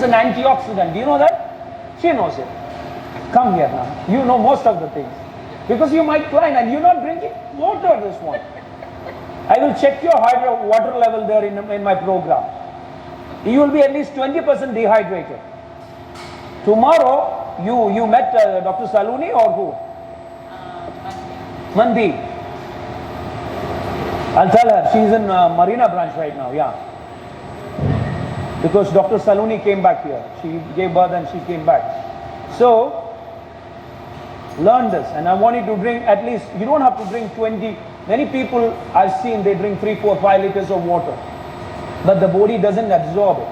is an antioxidant. Do you know that? She knows it. Come here now. You know most of the things. Because you might climb and you're not drinking water this one. I will check your water level there in my program. You will be at least 20% dehydrated. Tomorrow, you met Dr. Saluni or who? Mandi. I'll tell her. She's in Marina branch right now, yeah. Because Dr. Saluni came back here. She gave birth and she came back. So, learn this. And I want you to drink at least, you don't have to drink 20. Many people I've seen, they drink 3, 4, 5 liters of water. But the body doesn't absorb it.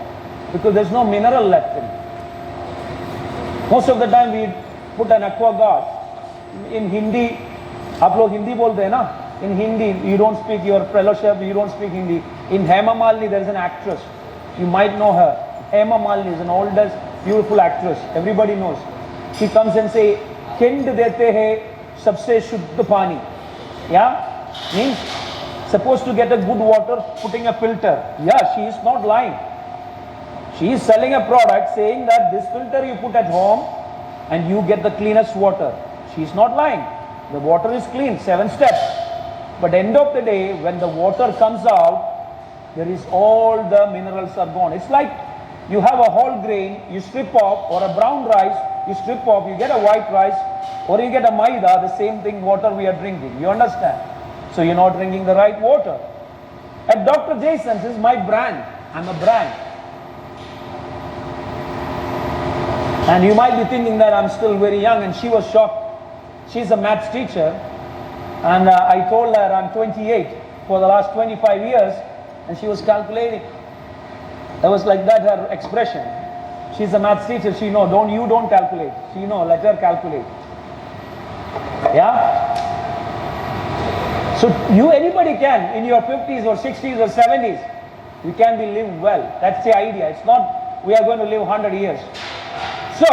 Because there's no mineral left in it. Most of the time we put an aqua guard. In Hindi, आप लोग हिंदी बोलते हैं ना? In Hindi, you don't speak your fellowship, you don't speak Hindi. In Hema Malini, there is an actress. You might know her. Hema Malini is an oldest, beautiful actress. Everybody knows. She comes and say, "Kind dete hai sabse shuddh pani." Yeah? Means supposed to get a good water, putting a filter. Yeah, she is not lying. She is selling a product saying that this filter you put at home and you get the cleanest water. She is not lying. The water is clean, 7 steps. But end of the day, when the water comes out, there is all the minerals are gone. It's like you have a whole grain, you strip off, or a brown rice, you strip off, you get a white rice, or you get a maida, the same thing water we are drinking. You understand? So you're not drinking the right water. At Dr. Jaison's is my brand. I'm a brand. And you might be thinking that I'm still very young, and she was shocked. She's a maths teacher, and I told her I'm 28 for the last 25 years, and she was calculating. That was like that, her expression. She's a maths teacher, she know, don't calculate. She know, let her calculate. Yeah? So anybody can, in your 50s or 60s or 70s, you can be live well. That's the idea. It's not we are going to live 100 years. So,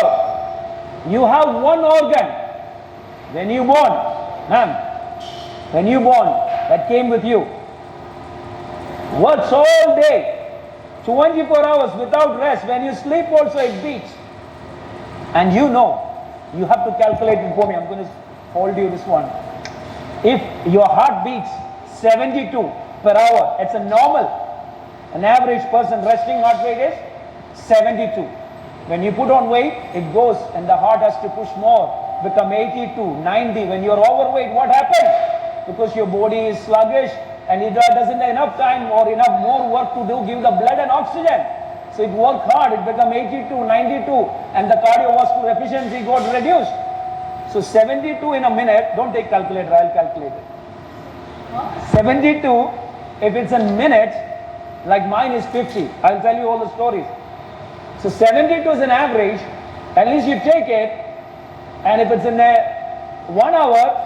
you have one organ when you born, ma'am, when you born, that came with you. Works all day, 24 hours without rest. When you sleep also it beats. And you know, you have to calculate it for me. I'm going to hold you this one. If your heart beats 72 per hour, it's a normal. An average person resting heart rate is 72. When you put on weight, it goes and the heart has to push more, become 82, 90. When you're overweight, what happens? Because your body is sluggish and it doesn't have enough time or enough more work to do, give the blood and oxygen. So it worked hard, it become 82, 92, and the cardiovascular efficiency got reduced. So 72 in a minute, don't take calculator, I'll calculate it. 72, if it's a minute, like mine is 50, I'll tell you all the stories. So 72 is an average, at least you take it, and if it's in 1 hour,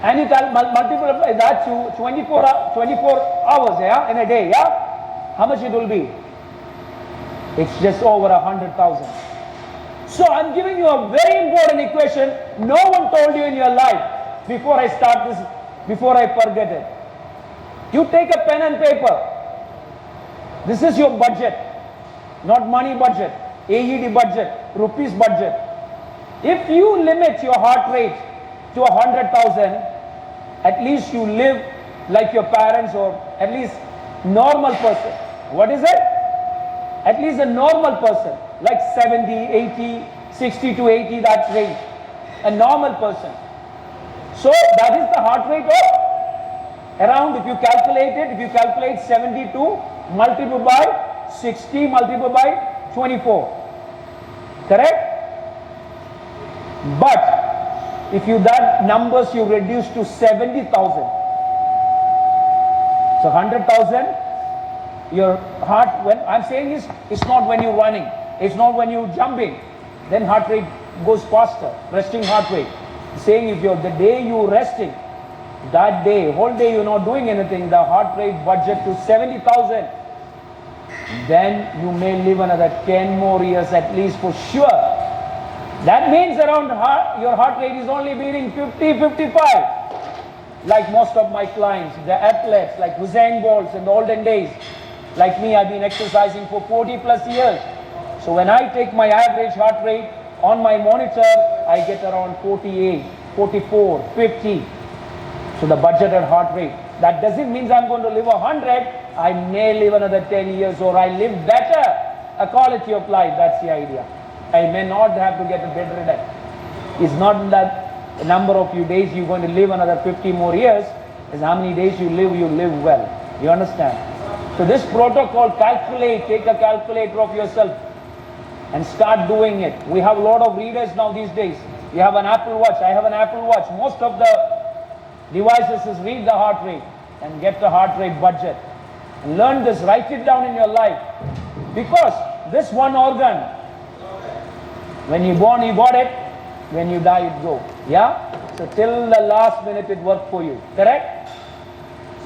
and you multiply that to 24 hours, yeah, in a day, yeah? How much it will be? It's just over 100,000. So I'm giving you a very important equation no one told you in your life before I start this, before I forget it. You take a pen and paper. This is your budget. Not money budget, AED budget, rupees budget. If you limit your heart rate to 100,000, at least you live like your parents or at least normal person. What is it? At least a normal person, like 70, 80, 60 to 80, that range. A normal person. So that is the heart rate of around, if you calculate 72 multiplied by 60 multiplied by 24. Correct? But if you that numbers you reduce to 70,000. So 100,000, your heart, when I'm saying is, it's not when you're running, it's not when you're jumping, then heart rate goes faster, resting heart rate. Saying if you're the day you're resting, that day, whole day you're not doing anything, the heart rate budget to 70,000. Then you may live another 10 more years at least for sure. That means around your heart rate is only beating 50, 55. Like most of my clients, the athletes like Usain Bolt in the olden days. Like me, I've been exercising for 40 plus years. So when I take my average heart rate on my monitor, I get around 48, 44, 50. So the budgeted heart rate. That doesn't mean I'm going to live 100. I may live another 10 years, or I live better, a quality of life. That's the idea. I may not have to get a bedridden. It's not that the number of you days you're going to live another 50 more years. Is how many days you live well. You understand? So this protocol, calculate, take a calculator of yourself and start doing it. We have a lot of readers now these days. You have an Apple Watch. I have an Apple Watch. Most of the devices is read the heart rate and get the heart rate budget. Learn this, write it down in your life. Because this one organ, when you're born, you got it. When you die, it go. Yeah? So till the last minute, it worked for you. Correct?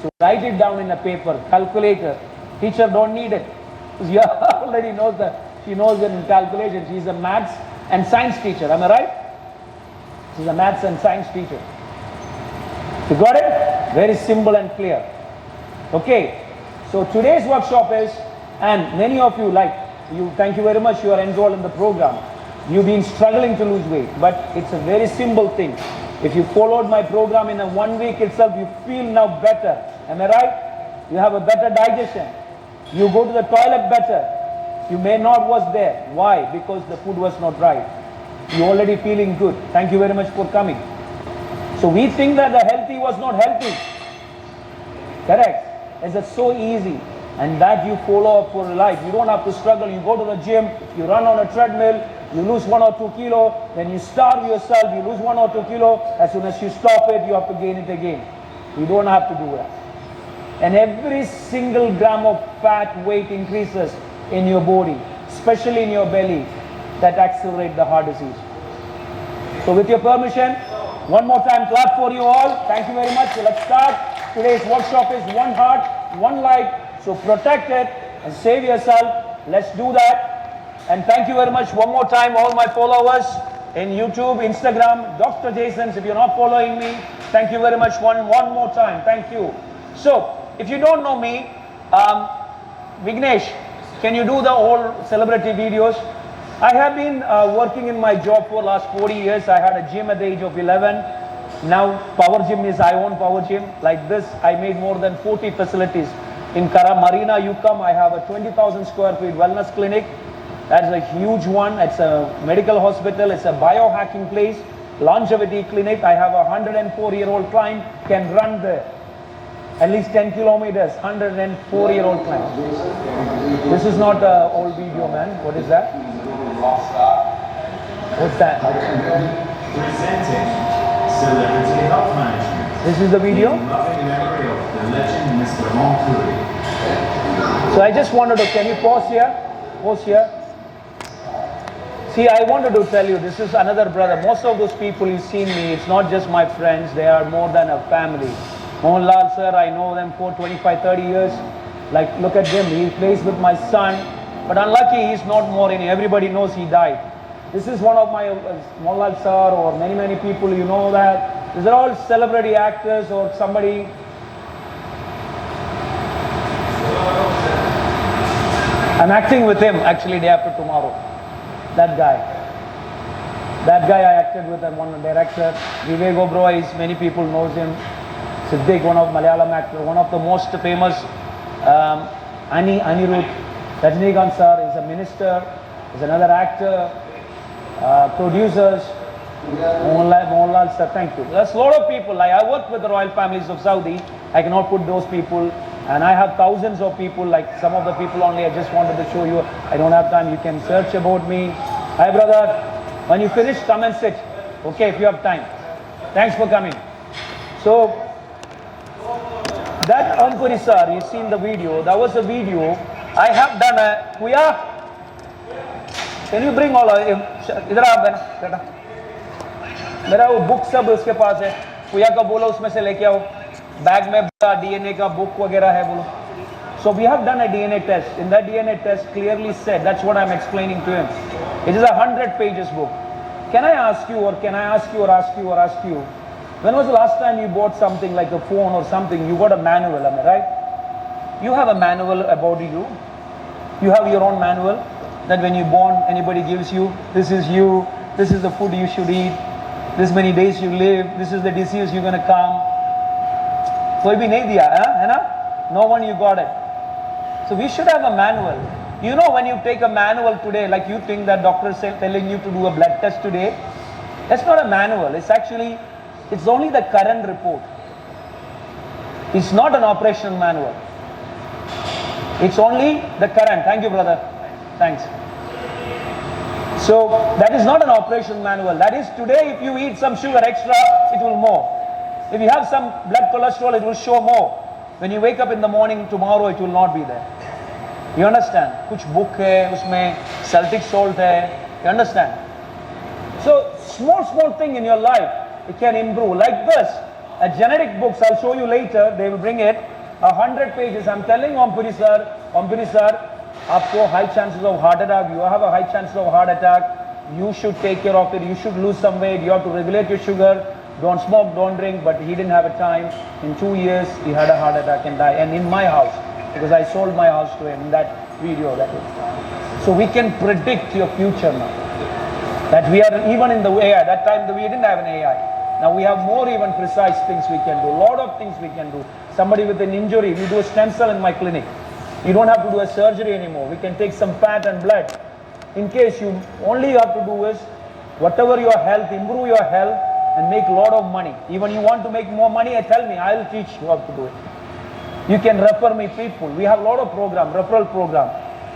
So write it down in a paper, calculator. Teacher don't need it. Because you already knows that. She knows it in calculation. She's a maths and science teacher. Am I right? She's a maths and science teacher. You got it? Very simple and clear. Okay. So today's workshop is, and many of you thank you very much, you are enrolled in the program. You've been struggling to lose weight, but it's a very simple thing. If you followed my program in a 1 week itself, you feel now better. Am I right? You have a better digestion. You go to the toilet better. You may not was there. Why? Because the food was not right. You're already feeling good. Thank you very much for coming. So we think that the healthy was not healthy. Correct? It's so easy. And that you follow up for life. You don't have to struggle. You go to the gym, you run on a treadmill, you lose 1 or 2 kilo, then you starve yourself, you lose 1 or 2 kilo. As soon as you stop it, you have to gain it again. You don't have to do that. And every single gram of fat weight increases in your body, especially in your belly, that accelerate the heart disease. So with your permission, one more time, clap for you all. Thank you very much. So let's start. Today's workshop is one heart, one life. So protect it and save yourself. Let's do that. And thank you very much one more time, all my followers in YouTube, Instagram, Dr. Jaisons. If you're not following me, thank you very much one more time. Thank you. So, if you don't know me, Vignesh, can you do the old celebrity videos? I have been working in my job for last 40 years. I had a gym at the age of 11. Now, Power Gym is, I own Power Gym. Like this, I made more than 40 facilities. In Marina, you come, I have a 20,000 square feet wellness clinic. That's a huge one. It's a medical hospital. It's a biohacking place. Longevity clinic. I have a 104-year-old client can run there. At least 10 kilometers. 104-year-old client. This is not an old video, man. What is that? What's that? Presenting Celebrity Health Management. This is the video? In loving memory of the legend Mr. Monturi. So I just wanted to, can you pause here? Pause here. See, I wanted to tell you, this is another brother. Most of those people you've seen me, it's not just my friends, they are more than a family. Mohanlal sir, I know them for 25, 30 years. Like, look at him, he plays with my son. But unlucky, he's not more in, everybody knows he died. This is one of my, Mohanlal sir, or many people, you know that. These are all celebrity actors or somebody. I'm acting with him, actually, day after tomorrow. That guy I acted with, and one director, Vivek Oberoi, many people knows him. Siddiq, one of Malayalam actor, one of the most famous, Anirudh. Rajinikanth sir is a minister, is another actor, producers. Mohanlal sir, thank you. There's a lot of people. Like I work with the royal families of Saudi. I cannot put those people. And I have thousands of people, like some of the people only I just wanted to show you. I don't have time, you can search about me. Hi brother, when you finish, come and sit. Okay, if you have time. Thanks for coming. So, that Ankuri sir, you've seen the video, that was a video. I have done a, Kuya, can you bring all of him? Idhar aap beta. मेरा वो book सब उसके पास है. कुया का बोलो उसमें से लेके आओ. बैग में DNA का book वगैरह है बोलो. So we have done a DNA test. In that DNA test clearly said, that's what I'm explaining to him. It is a 100 pages book. Can I ask you, or can I ask you, or ask you, or ask you, when was the last time you bought something like a phone or something, you got a manual, am I right? You have a manual about you. You have your own manual. that when you're born, anybody gives you, this is you, this is the food you should eat, this many days you live, this is the disease you're going to come. कोई भी नहीं दिया है ना? No one you got it. So we should have a manual. You know, when you take a manual today, like you think that doctor is telling you to do a blood test today, that's not a manual. It's only the current report. It's not an operation manual. It's only the current. Thank you, brother. Thanks. So that is not an operation manual. That is today, if you eat some sugar extra, it will more. If you have some blood cholesterol, it will show more. When you wake up in the morning, tomorrow it will not be there. You understand? कुछ book है, उसमें Celtic salt है. You understand? So small thing in your life, it can improve. Like this, a genetic books, I'll show you later, they will bring it, 100 pages. I'm telling Ompuri sir, आपको high chances of heart attack, you have a high chances of heart attack, you should take care of it, you should lose some weight, you have to regulate your sugar, don't smoke, don't drink. But he didn't have a time. In 2 years, he had a heart attack and died. And in my house, because I sold my house to him in that video. So we can predict your future now. That we are even in the AI. That time we didn't have an AI. Now we have more even precise things we can do. A lot of things we can do. Somebody with an injury, we do a stem cell in my clinic. You don't have to do a surgery anymore. We can take some fat and blood. In case you only have to do is whatever your health, improve your health and make a lot of money. Even you want to make more money, tell me, I'll teach you how to do it. You can refer me people. We have a lot of program, referral program.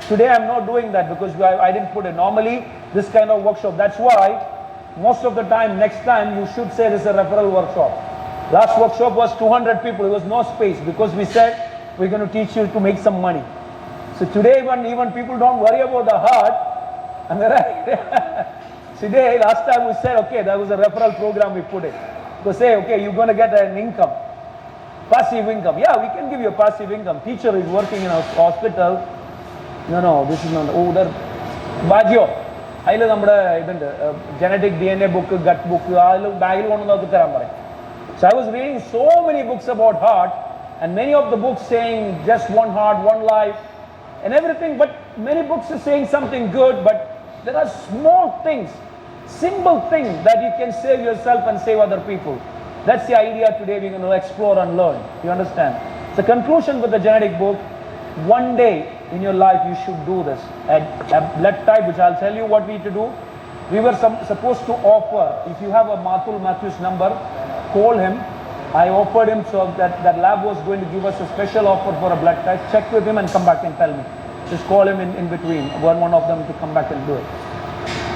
Today I'm not doing that because I didn't put it. Normally this kind of workshop. That's why most of the time, next time you should say this is a referral workshop. Last workshop was 200 people. There was no space because we said we're going to teach you to make some money. So today even people don't worry about the heart. Am I right? Today, last time we said, okay, there was a referral program we put it. So say, okay, you're going to get an income. Passive income. Yeah, we can give you a passive income. Teacher is working in a hospital. No, this is not. Oh, there. Bajio. I love genetic DNA book, gut book. So I was reading so many books about heart, and many of the books saying just one heart, one life, and everything. But many books are saying something good, but there are small things, simple things that you can save yourself and save other people. That's the idea today we're going to explore and learn. You understand? The conclusion with the genetic book, one day in your life you should do this. A blood type, which I'll tell you what we need to do. We were supposed to offer, if you have a Matthew's number, call him. I offered him so that lab was going to give us a special offer for a blood type. Check with him and come back and tell me. Just call him in between, one of them to come back and do it.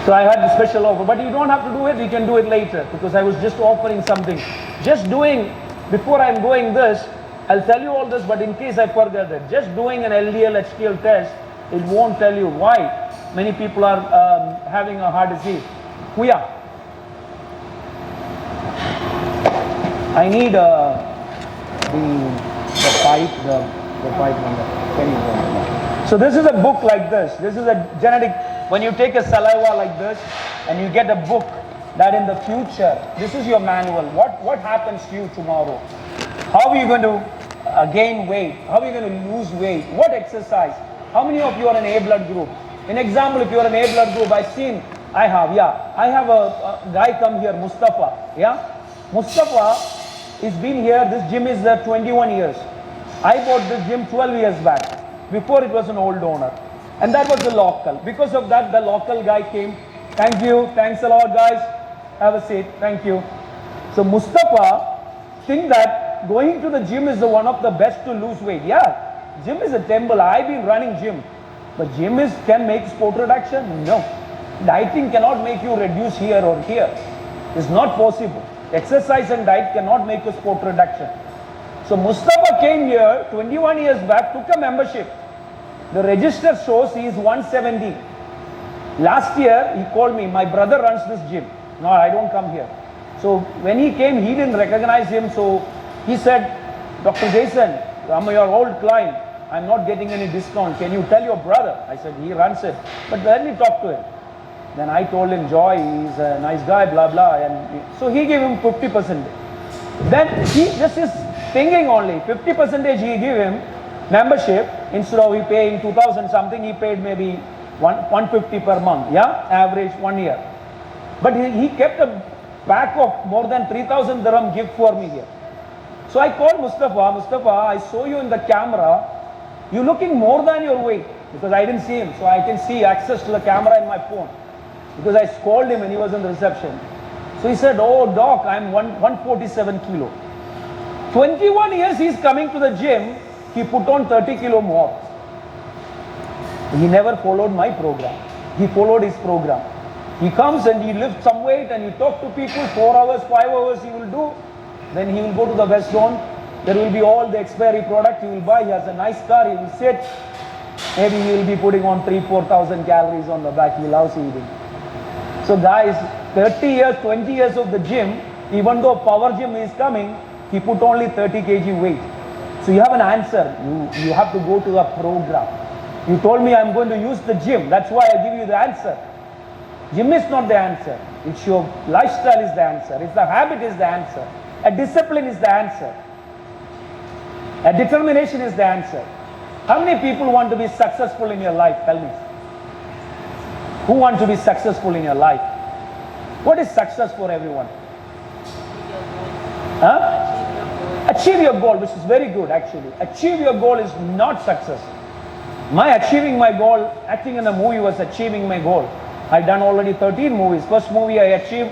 So I had the special offer, but you don't have to do it, you can do it later, because I was just offering something. Just doing, before I'm doing this, I'll tell you all this, but in case I forget it, just doing an LDL, HDL test, it won't tell you why many people are having a heart disease. Kuya, I need the pipe number. Can you go? So this is a book like this. This is a genetic, when you take a saliva like this and you get a book that in the future, this is your manual. What happens to you tomorrow? How are you going to gain weight? How are you going to lose weight? What exercise? How many of you are an A blood group? In example, if you are an A blood group, I have a guy come here, Mustafa. Mustafa is been here, this gym is there 21 years. I bought this gym 12 years back. Before it was an old owner. And that was the local. Because of that, the local guy came. Thank you. Thanks a lot, guys. Have a seat. Thank you. So Mustafa think that going to the gym is one of the best to lose weight. Yeah, gym is a temple. I've been running gym. But gym can make sport reduction? No. Dieting cannot make you reduce here or here. It's not possible. Exercise and diet cannot make a sport reduction. So Mustafa came here 21 years back, took a membership. The register shows he is 170. Last year he called me, my brother runs this gym. No, I don't come here. So when he came, he didn't recognize him. So he said, Dr. Jaison, I'm your old client. I'm not getting any discount. Can you tell your brother? I said, he runs it. But let me talk to him. Then I told him, Joy, he's a nice guy, blah, blah. And so he gave him 50%. Then he just is thinking only 50% he give him membership. Instead of he paying 2,000 something, he paid maybe 150 per month, yeah, average 1 year. But he kept a pack of more than 3,000 dirham gift for me here. So I called Mustafa, I saw you in the camera, you're looking more than your weight, because I didn't see him, so I can see access to the camera in my phone, because I called him and he was in the reception. So he said, oh doc, I'm 147 kilo. 21 years he's coming to the gym, he put on 30 kilo more. He never followed my program. He followed his program. He comes and he lifts some weight and he talk to people, 4 hours, 5 hours he will do. Then he will go to the West Zone. There will be all the expiry product he will buy. He has a nice car, he will sit. Maybe he will be putting on 3,000-4,000 calories on the back. He loves eating. So guys, 30 years, 20 years of the gym, even though power gym is coming, he put only 30 kg weight. So you have an answer. You have to go to a program. You told me I'm going to use the gym. That's why I give you the answer. Gym is not the answer. It's your lifestyle is the answer. It's the habit is the answer. A discipline is the answer. A determination is the answer. How many people want to be successful in your life? Tell me. Who want to be successful in your life? What is success for everyone? Huh? Achieve your goal, which is very good actually. Achieve your goal is not success. My achieving my goal, acting in a movie was achieving my goal. I done already 13 movies. First movie I achieved,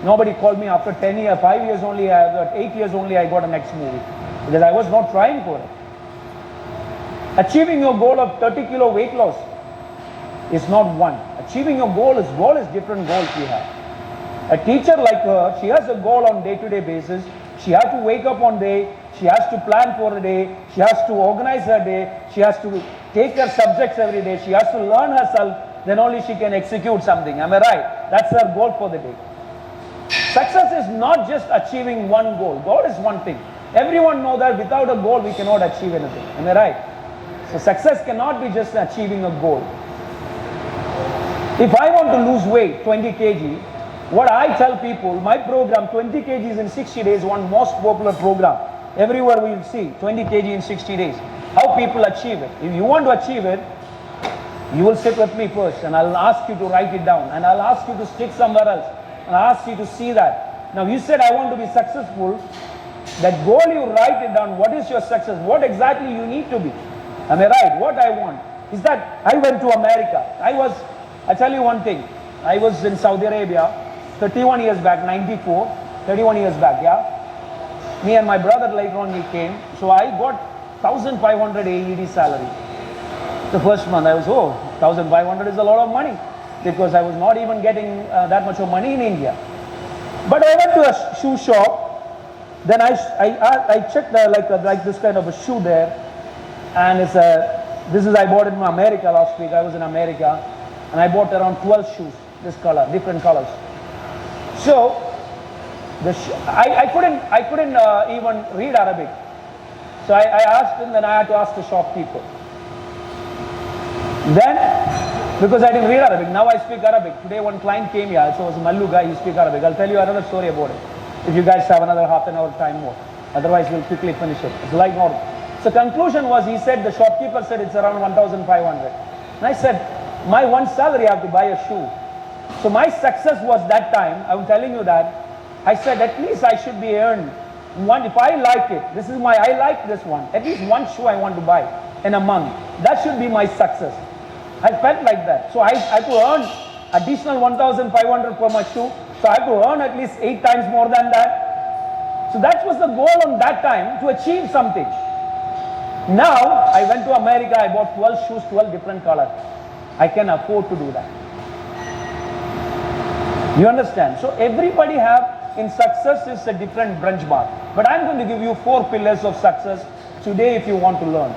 nobody called me after 10 years, 5 years only, 8 years only I got a next movie. Because I was not trying for it. Achieving your goal of 30 kilo weight loss is not one. Achieving your goal is different goals you have. A teacher like her, she has a goal on day-to-day basis. She has to wake up on day. She has to plan for a day. She has to organize her day. She has to take her subjects every day. She has to learn herself. Then only she can execute something. Am I right? That's her goal for the day. Success is not just achieving one goal. Goal is one thing. Everyone knows that without a goal we cannot achieve anything. Am I right? So success cannot be just achieving a goal. If I want to lose weight, 20 kg, what I tell people, my program, 20 kgs in 60 days, one most popular program. Everywhere we will see, 20 kg in 60 days. How people achieve it. If you want to achieve it, you will sit with me first and I'll ask you to write it down and I'll ask you to stick somewhere else and I'll ask you to see that. Now you said I want to be successful. That goal you write it down. What is your success? What exactly you need to be? Am I right? What I want is that I went to America. I tell you one thing. I was in Saudi Arabia 31 years back, 94, 31 years back, yeah. Me and my brother later on we came. So I got 1,500 AED salary. The first month I was, 1,500 is a lot of money because I was not even getting that much of money in India. But I went to a shoe shop. Then I checked like this kind of a shoe there, and it's I bought it in America last week. I was in America, and I bought around 12 shoes, this color, different colors. So I couldn't even read Arabic. So I asked him, then I had to ask the shopkeeper. Then, because I didn't read Arabic, now I speak Arabic. Today one client came here, so it was a Mallu guy, he speaks Arabic. I'll tell you another story about it. If you guys have another half an hour time more. Otherwise we'll quickly finish it. It's like more. So conclusion was, he said, the shopkeeper said it's around 1,500. And I said, my one salary I have to buy a shoe. So my success was that time, I'm telling you that, I said at least I should be earned one, if I like it, I like this one, at least one shoe I want to buy in a month. That should be my success. I felt like that. So I had to earn additional 1,500 for my shoe. So I have to earn at least 8 times more than that. So that was the goal on that time, to achieve something. Now, I went to America, I bought 12 shoes, 12 different colors. I can afford to do that. You understand? So everybody in success is a different benchmark. But I'm going to give you 4 pillars of success today if you want to learn.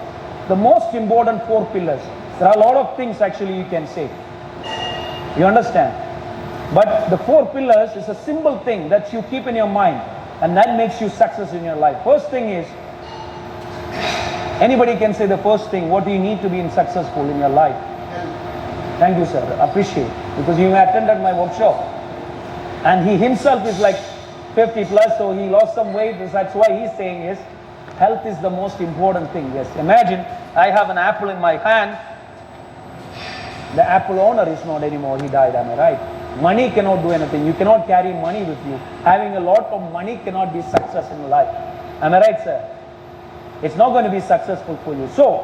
The most important 4 pillars. There are a lot of things actually you can say. You understand? But the 4 pillars is a simple thing that you keep in your mind, and that makes you success in your life. First thing is, anybody can say the first thing, what do you need to be successful in your life? Thank you, sir. Appreciate it. Because you attended my workshop. And he himself is like 50 plus, so he lost some weight. That's why he's saying is, health is the most important thing. Yes. Imagine I have an apple in my hand. The Apple owner is not anymore. He died. Am I right? Money cannot do anything. You cannot carry money with you. Having a lot of money cannot be success in life. Am I right, sir? It's not going to be successful for you. So,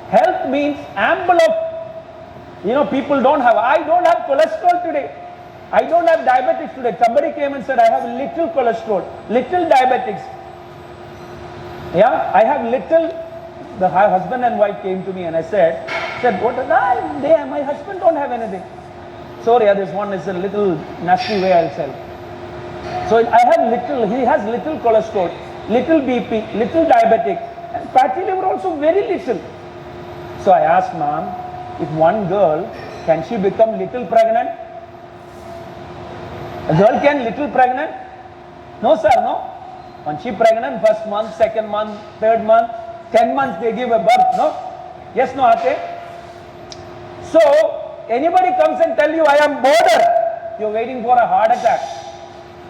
health means ample of, people don't have. I don't have cholesterol today. I don't have diabetics today. Somebody came and said, I have little cholesterol, little diabetics. Yeah, I have little. The husband and wife came to me and I said, what? My husband don't have anything. Sorry, this one is a little nasty way I'll tell. So I have little, he has little cholesterol, little BP, little diabetic, and fatty liver also very little. So I asked mom, if one girl, can she become little pregnant? A girl can little pregnant? No sir, no. When she pregnant, first month, second month, third month, 10 months they give a birth, no? Yes, no, Ate? So, anybody comes and tell you, I am border, you're waiting for a heart attack.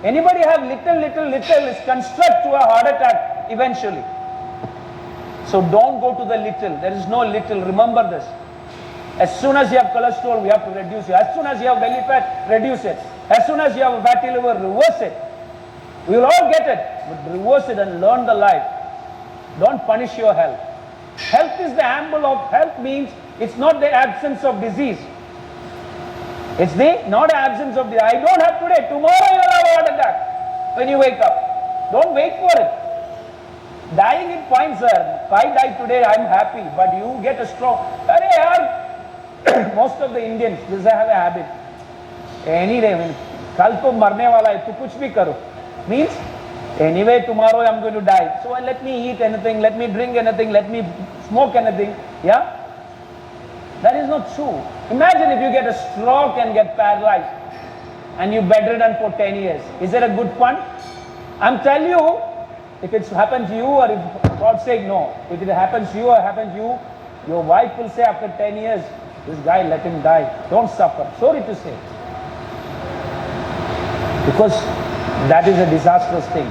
Anybody have little is construct to a heart attack eventually. So don't go to the little. There is no little. Remember this. As soon as you have cholesterol, we have to reduce it. As soon as you have belly fat, reduce it. As soon as you have a fatty liver, reverse it. We will all get it, but reverse it and learn the life. Don't punish your health. Health is the amble of health means it's not the absence of disease. It's the not absence of the. I don't have today. Tomorrow you will have a heart attack when you wake up. Don't wait for it. Dying is fine, sir. If I die today, I'm happy. But you get a stroke. Most of the Indians, this have a habit. Any day, kal to marne wala hai, tu kuch bhi karo. Means, anyway, tomorrow I'm going to die. So let me eat anything, let me drink anything, let me smoke anything. Yeah? That is not true. Imagine if you get a stroke and get paralyzed and you're bedridden for 10 years. Is it a good fun? I'm telling you, if it's happened to you or if God's sake, no. If it happens to you or happens to you, your wife will say after 10 years, this guy, let him die. Don't suffer. Sorry to say. Because that is a disastrous thing.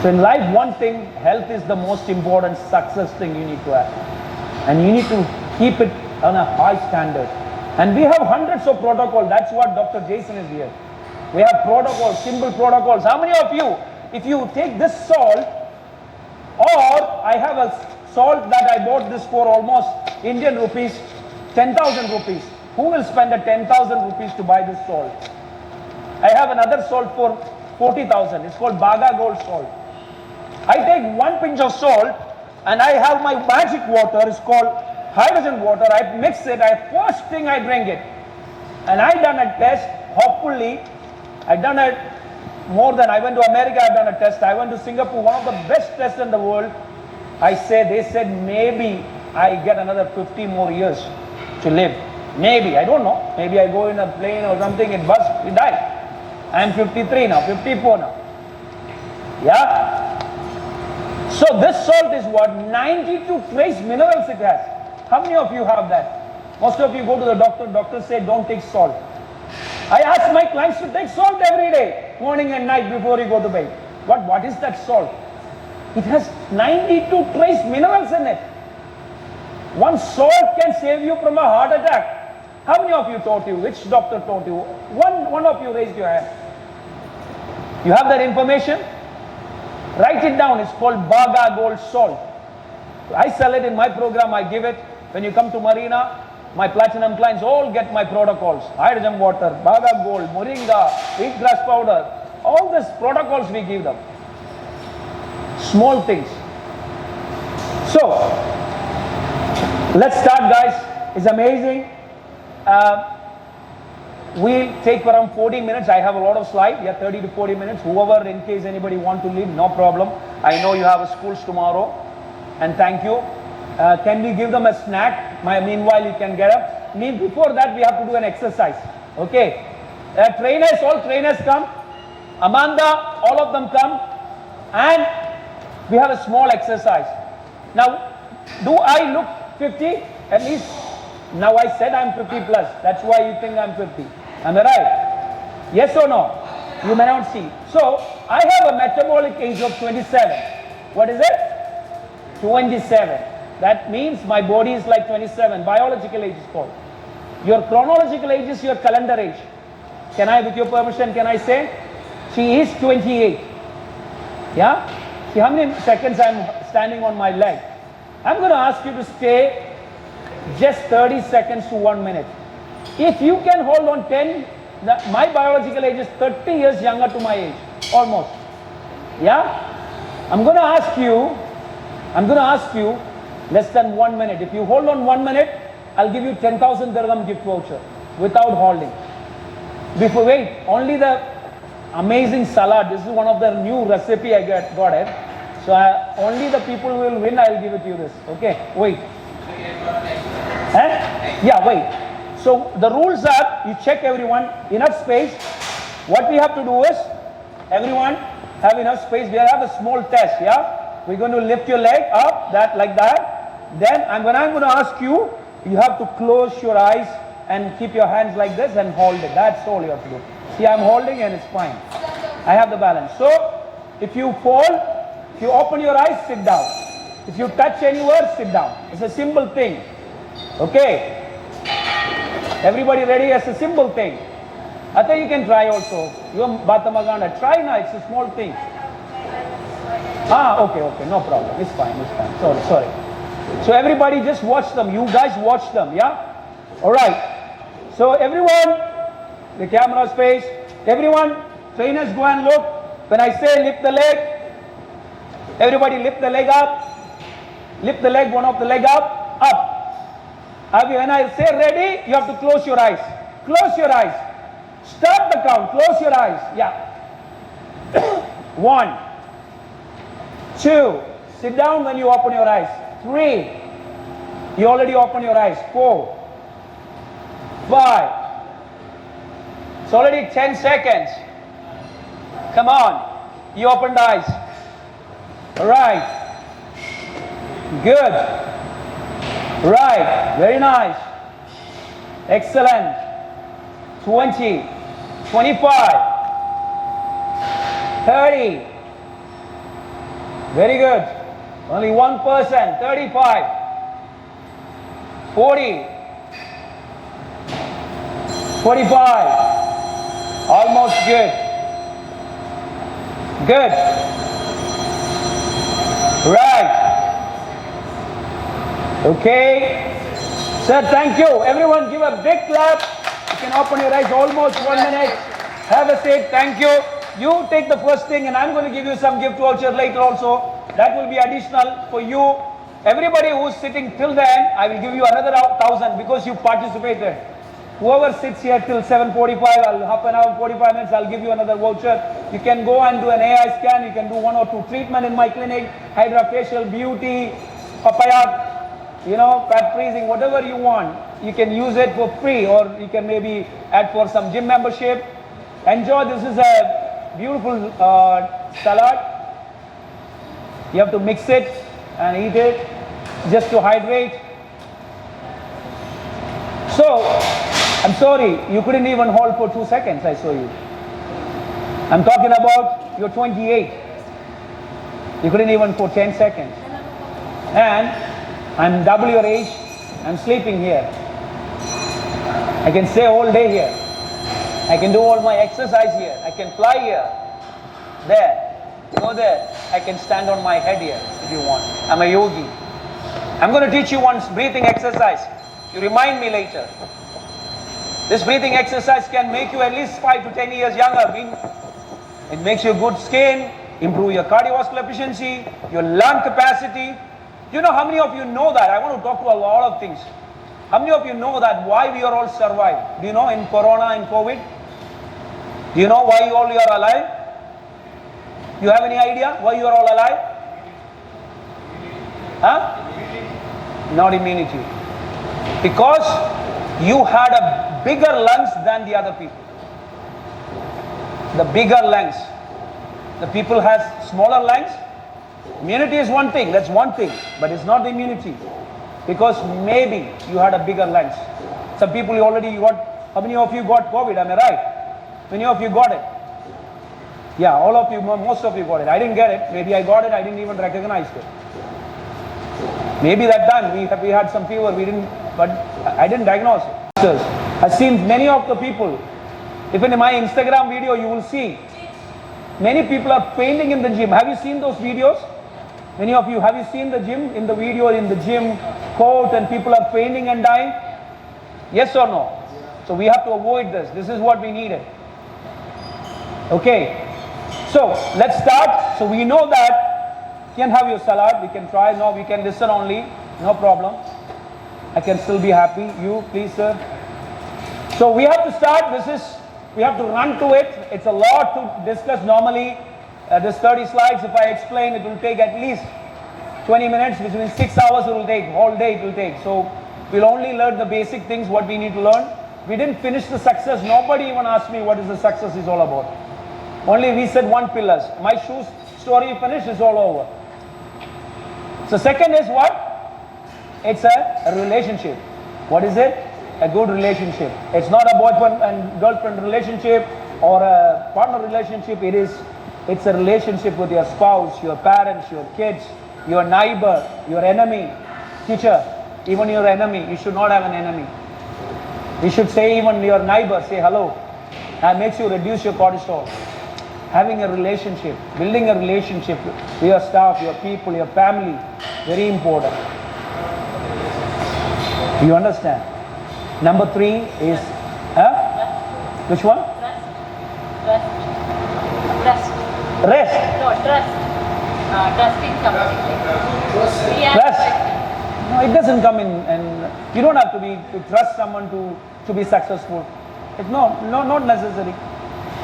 So in life, one thing, health is the most important success thing you need to have. And you need to keep it on a high standard. And we have hundreds of protocols. That's what Dr. Jaison is here. We have protocols, simple protocols. How many of you, if you take this salt, or I have a salt that I bought this for almost Indian rupees, 10,000 rupees. Who will spend the 10,000 rupees to buy this salt? I have another salt for 40,000. It's called Baga Gold salt. I take one pinch of salt and I have my magic water. It's called hydrogen water. I mix it. First thing I drink it. And I done a test. Hopefully, I done it more than I went to America. I've done a test. I went to Singapore. One of the best tests in the world. They said maybe I get another 50 more years to live. Maybe, I don't know. Maybe I go in a plane or something, it busts, we die. I'm 53 now, 54 now. Yeah? So this salt is what? 92 trace minerals it has. How many of you have that? Most of you go to the doctor say don't take salt. I ask my clients to take salt every day, morning and night before you go to bed. What is that salt? It has 92 trace minerals in it. One salt can save you from a heart attack. How many of you taught you? Which doctor taught you? One of you raised your hand. You have that information? Write it down. It's called Baga Gold salt. I sell it in my program. I give it. When you come to Marina, my platinum clients all get my protocols. Hydrogen water, Baga Gold, Moringa, wheatgrass powder. All these protocols we give them. Small things. So, let's start, guys. It's amazing. We take around 40 minutes. I have a lot of slides. Yeah, 30 to 40 minutes. Whoever, in case anybody want to leave, no problem. I know you have schools tomorrow. And thank you. Can we give them a snack? Meanwhile, you can get up. Before that, we have to do an exercise. Okay. All trainers come. Amanda, all of them come. And we have a small exercise. Now, do I look 50? At least, now I said I'm 50 plus. That's why you think I'm 50. Am I right? Yes or no? You may not see. So, I have a metabolic age of 27. What is it? 27. That means my body is like 27. Biological age is called. Your chronological age is your calendar age. Can I, with your permission, can I say? She is 28. Yeah? See how many seconds I'm standing on my leg. I'm going to ask you to stay just 30 seconds to 1 minute. If you can hold on 10, my biological age is 30 years younger to my age, almost. Yeah? I'm going to ask you less than 1 minute. If you hold on 1 minute, I'll give you 10,000 dirham gift voucher without holding. Before, wait, only the amazing salad. This is one of the new recipe I got it. So only the people who will win, I'll give it to you this. Okay, wait. Yeah, wait. So the rules are, you check everyone, enough space. What we have to do is, everyone have enough space. We have a small test, yeah? We're going to lift your leg up, like that. Then when I'm going to ask you, you have to close your eyes and keep your hands like this and hold it. That's all you have to do. See, I'm holding and it's fine. I have the balance. So, if you fall, if you open your eyes, sit down. If you touch anywhere, sit down. It's a simple thing. Okay? Everybody ready? It's a simple thing. I think you can try also. You Batamaganda. Try now, it's a small thing. Okay, no problem. It's fine. Sorry. So everybody just watch them. You guys watch them, yeah? Alright. So everyone, the camera's face, everyone, trainers go and look. When I say lift the leg, everybody lift the leg up. Lift the leg, one of the leg up. When I say ready, you have to close your eyes. Close your eyes. Start the count. Close your eyes. Yeah. 1, 2. Sit down when you open your eyes. 3. You already opened your eyes. 4. 5. It's already 10 seconds. Come on. You opened eyes. Right. Good. Right. Very nice. Excellent. 20. 25. 30. Very good. Only 1%. 35. 40. 45. Almost good. Good. Right. Okay. Sir, thank you. Everyone give a big clap. You can open your eyes almost 1 minute. Have a seat. Thank you. You take the first thing and I'm going to give you some gift voucher later also. That will be additional for you. Everybody who's sitting till then, I will give you another 1,000 because you participated. Whoever sits here till 7:45, half an hour, 45 minutes, I'll give you another voucher. You can go and do an AI scan. You can do 1 or 2 treatment in my clinic. Hydrofacial, beauty, papaya, fat freezing, whatever you want. You can use it for free or you can maybe add for some gym membership. Enjoy. This is a beautiful salad. You have to mix it and eat it just to hydrate. So, I'm sorry, you couldn't even hold for 2 seconds, I saw you. I'm talking about you're 28. You couldn't even for 10 seconds. And I'm double your age. I'm sleeping here. I can stay all day here. I can do all my exercise here. I can fly here. There. Go there. I can stand on my head here if you want. I'm a yogi. I'm going to teach you one breathing exercise. You remind me later. This breathing exercise can make you at least 5 to 10 years younger. It makes you good skin, improve your cardiovascular efficiency, your lung capacity. You know how many of you know that? I want to talk to a lot of things. How many of you know that why we are all survived? Do you know in Corona, in COVID? Do you know why you all are alive? Do you have any idea why you are all alive? Huh? Not immunity. Because you had a bigger lungs than the other people. The bigger lungs. The people has smaller lungs. Immunity is one thing, that's one thing, but it's not the immunity. Because maybe you had a bigger lungs. Some people you already got, how many of you got COVID, am I right? Many of you got it. Yeah, all of you, most of you got it. I didn't get it, maybe I got it, I didn't even recognize it. Maybe that time we had some fever, but I didn't diagnose it. I've seen many of the people, even in my Instagram video, you will see many people are painting in the gym. Have you seen those videos? Many of you, have you seen the gym? In the video, in the gym court, and people are painting and dying? Yes or no? So we have to avoid this. This is what we needed. Okay. So let's start. So we know that you can have your salad. We can try. No, we can listen only. No problem. I can still be happy. You, please, sir. So we have to start. We have to run to it. It's a lot to discuss. Normally, this 30 slides, if I explain, it will take at least 20 minutes, which means 6 hours it will take, whole day it will take. So we'll only learn the basic things, what we need to learn. We didn't finish the success. Nobody even asked me what is the success is all about. Only we said one pillars. My shoes story finished, is all over. So second is what? It's a relationship. What is it? A good relationship. It's not a boyfriend and girlfriend relationship or a partner relationship. It's a relationship with your spouse, your parents, your kids, your neighbor, your enemy. Teacher, even your enemy. You should not have an enemy. You should say even your neighbor, say hello. That makes you reduce your cortisol. Having a relationship, building a relationship with your staff, your people, your family, very important. Do you understand? Number 3 is, which one? Trust. Rest. No, trust. Trusting somebody. Trust. No, it doesn't come in, and you don't have to trust someone to be successful. It's not necessary.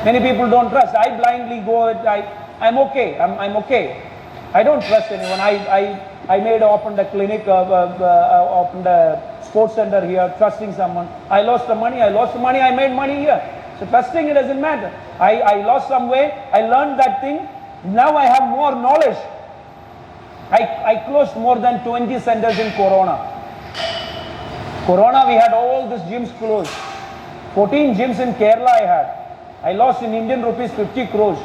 Many people don't trust. I blindly go. I'm okay. I'm okay. I don't trust anyone. I opened a clinic, opened a sports center here, trusting someone. I lost the money. I made money here. So trusting, it doesn't matter. I lost some way. I learned that thing. Now I have more knowledge. I closed more than 20 centers in Corona. We had all these gyms closed. 14 gyms in Kerala I had. I lost in Indian rupees 50 crores.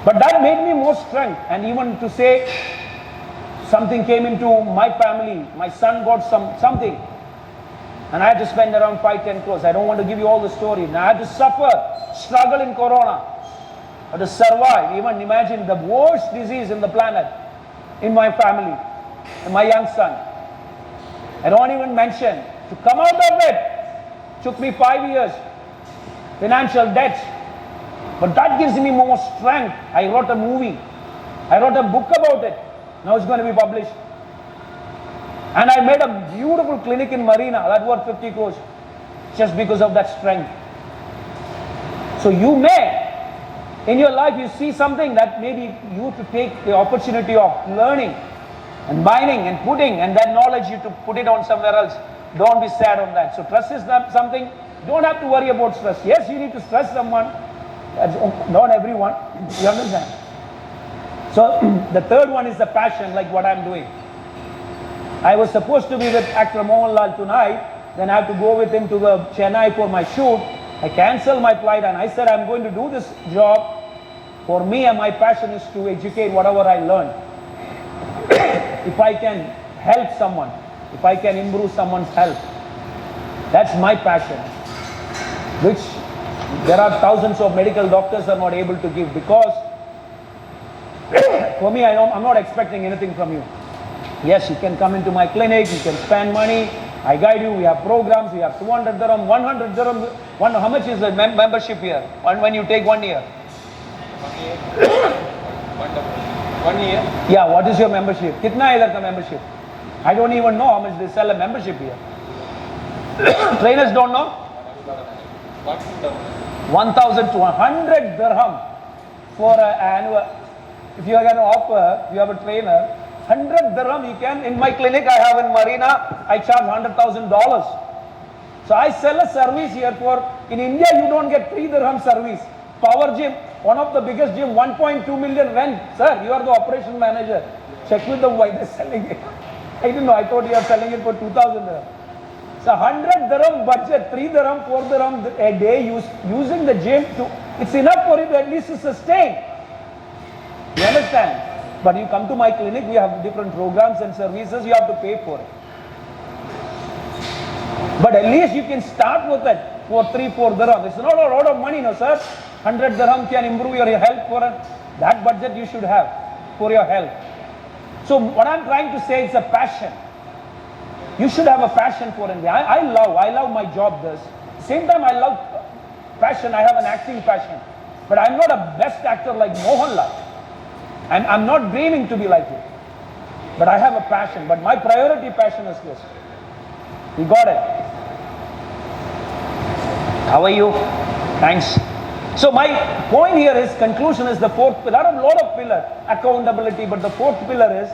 But that made me more strength. And even to say something came into my family, my son got something. And I had to spend around 5-10 crores. I don't want to give you all the story. And I had to suffer, struggle in Corona. I had to survive. Even imagine the worst disease in the planet in my family, and my young son. I don't even mention. To come out of it took me 5 years. Financial debts. But that gives me more strength. I wrote a movie. I wrote a book about it. Now it's going to be published. And I made a beautiful clinic in Marina that worth 50 crores just because of that strength. So you may, in your life, you see something that maybe you to take the opportunity of learning and mining and putting, and that knowledge you to put it on somewhere else. Don't be sad on that. So trust is not something, don't have to worry about stress. Yes, you need to stress someone, not everyone, you understand. So the third one is the passion, like what I'm doing. I was supposed to be with actor Mohanlal tonight, then I have to go with him to the Chennai for my shoot. I canceled my flight and I said I'm going to do this job. For me, and my passion is to educate whatever I learn. If I can help someone, if I can improve someone's health, that's my passion, which there are thousands of medical doctors are not able to give, because for me, I'm not expecting anything from you. Yes, you can come into my clinic, you can spend money, I guide you, we have programs, we have 200 dirham, 100 dirham. How much is the membership here? When you take 1 year? 1 year? Yeah, what is your membership? Kitna hai idhar ka membership? I don't even know how much they sell a membership here. Trainers don't know? 1,200 dirham for an annual. If you are going to offer, you have a trainer, 100 dirham you can. In my clinic I have in Marina, I charge $100,000. So I sell a service here for, in India you don't get 3 dirham service. Power gym, one of the biggest gym, 1.2 million rent. Sir, you are the operation manager. Check with them why they're selling it. I didn't know, I thought you are selling it for 2,000 dirham. So 100 dirham budget, 3 dirham, 4 dirham a day using the gym to, it's enough for you to at least to sustain. You understand? But you come to my clinic, we have different programs and services, you have to pay for it. But at least you can start with it for 3-4 dirham. It's not a lot of money, no sir. 100 dirham can improve your health for that budget you should have for your health. So what I'm trying to say is a passion. You should have a passion for India. I love my job this. Same time I love passion, I have an acting passion. But I'm not a best actor like Mohanlal. And I'm not dreaming to be like him. But I have a passion. But my priority passion is this. You got it. How are you? Thanks. So my point here is, conclusion is the fourth pillar. There are a lot of pillars, accountability, but the fourth pillar is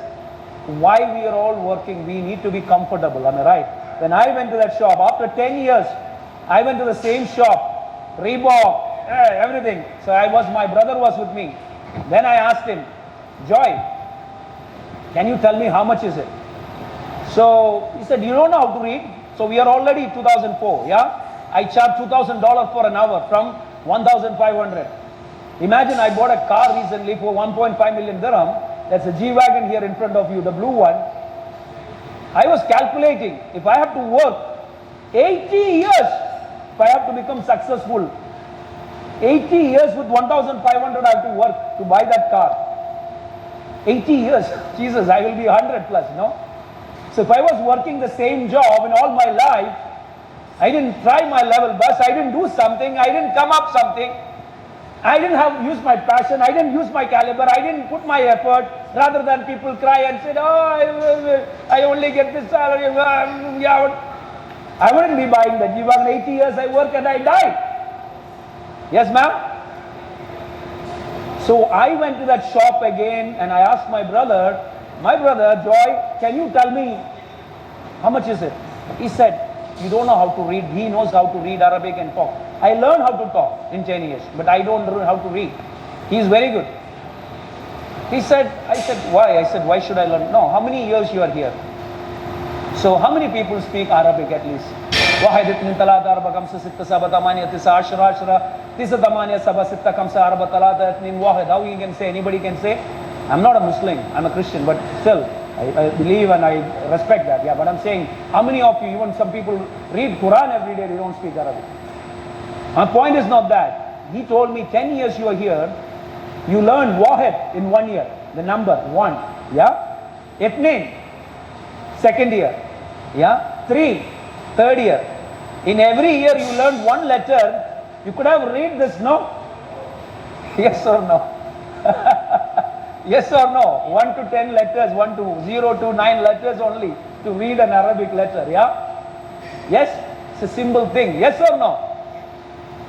why we are all working. We need to be comfortable, am I right? When I went to that shop, after 10 years, I went to the same shop, Reebok, everything. So my brother was with me. Then I asked him, Joy, can you tell me how much is it? So he said, you don't know how to read? So we are already 2004, yeah? I charge $2,000 for an hour from 1,500. Imagine I bought a car recently for 1.5 million dirham. That's a G-Wagon here in front of you, the blue one. I was calculating, if I have to work 80 years, if I have to become successful, 80 years with 1,500 I have to work to buy that car. 80 years, Jesus, I will be 100 plus, no? So if I was working the same job in all my life, I didn't try my level best, I didn't do something, I didn't come up something, I didn't use my passion, I didn't use my caliber, I didn't put my effort, rather than people cry and say, oh, I only get this salary, I wouldn't be buying that. You were 80 years I work and I died. Yes, ma'am? So I went to that shop again and I asked my brother, Joy, can you tell me how much is it? He said, you don't know how to read. He knows how to read Arabic and talk. I learned how to talk in 10 years, but I don't know how to read. He is very good. I said, why? I said, why should I learn? No, how many years you are here? So how many people speak Arabic at least? واحد اثنين ثلاثة أربعة خمسة ستة سبعة ثمانية تسعة عشرة عشرة تسعة ثمانية سبعة ستة خمسة أربعة ثلاثة اثنين واحد. How you can say? Anybody can say? I'm not a Muslim, I'm a Christian, but still I believe and I respect that. Yeah, but I'm saying, how many of you, even some people read Quran every day, they don't speak Arabic. My point is not that. He told me 10 years you are here, you learned Wahid in 1 year, the number 1. Yeah? Itnin, second year. Yeah? 3, third year. In every year you learned 1 letter. You could have read this, no? Yes or no? Yes or no? 1 to 10 letters, 1 to 0 to 9 letters only to read an Arabic letter, yeah? Yes? It's a simple thing. Yes or no?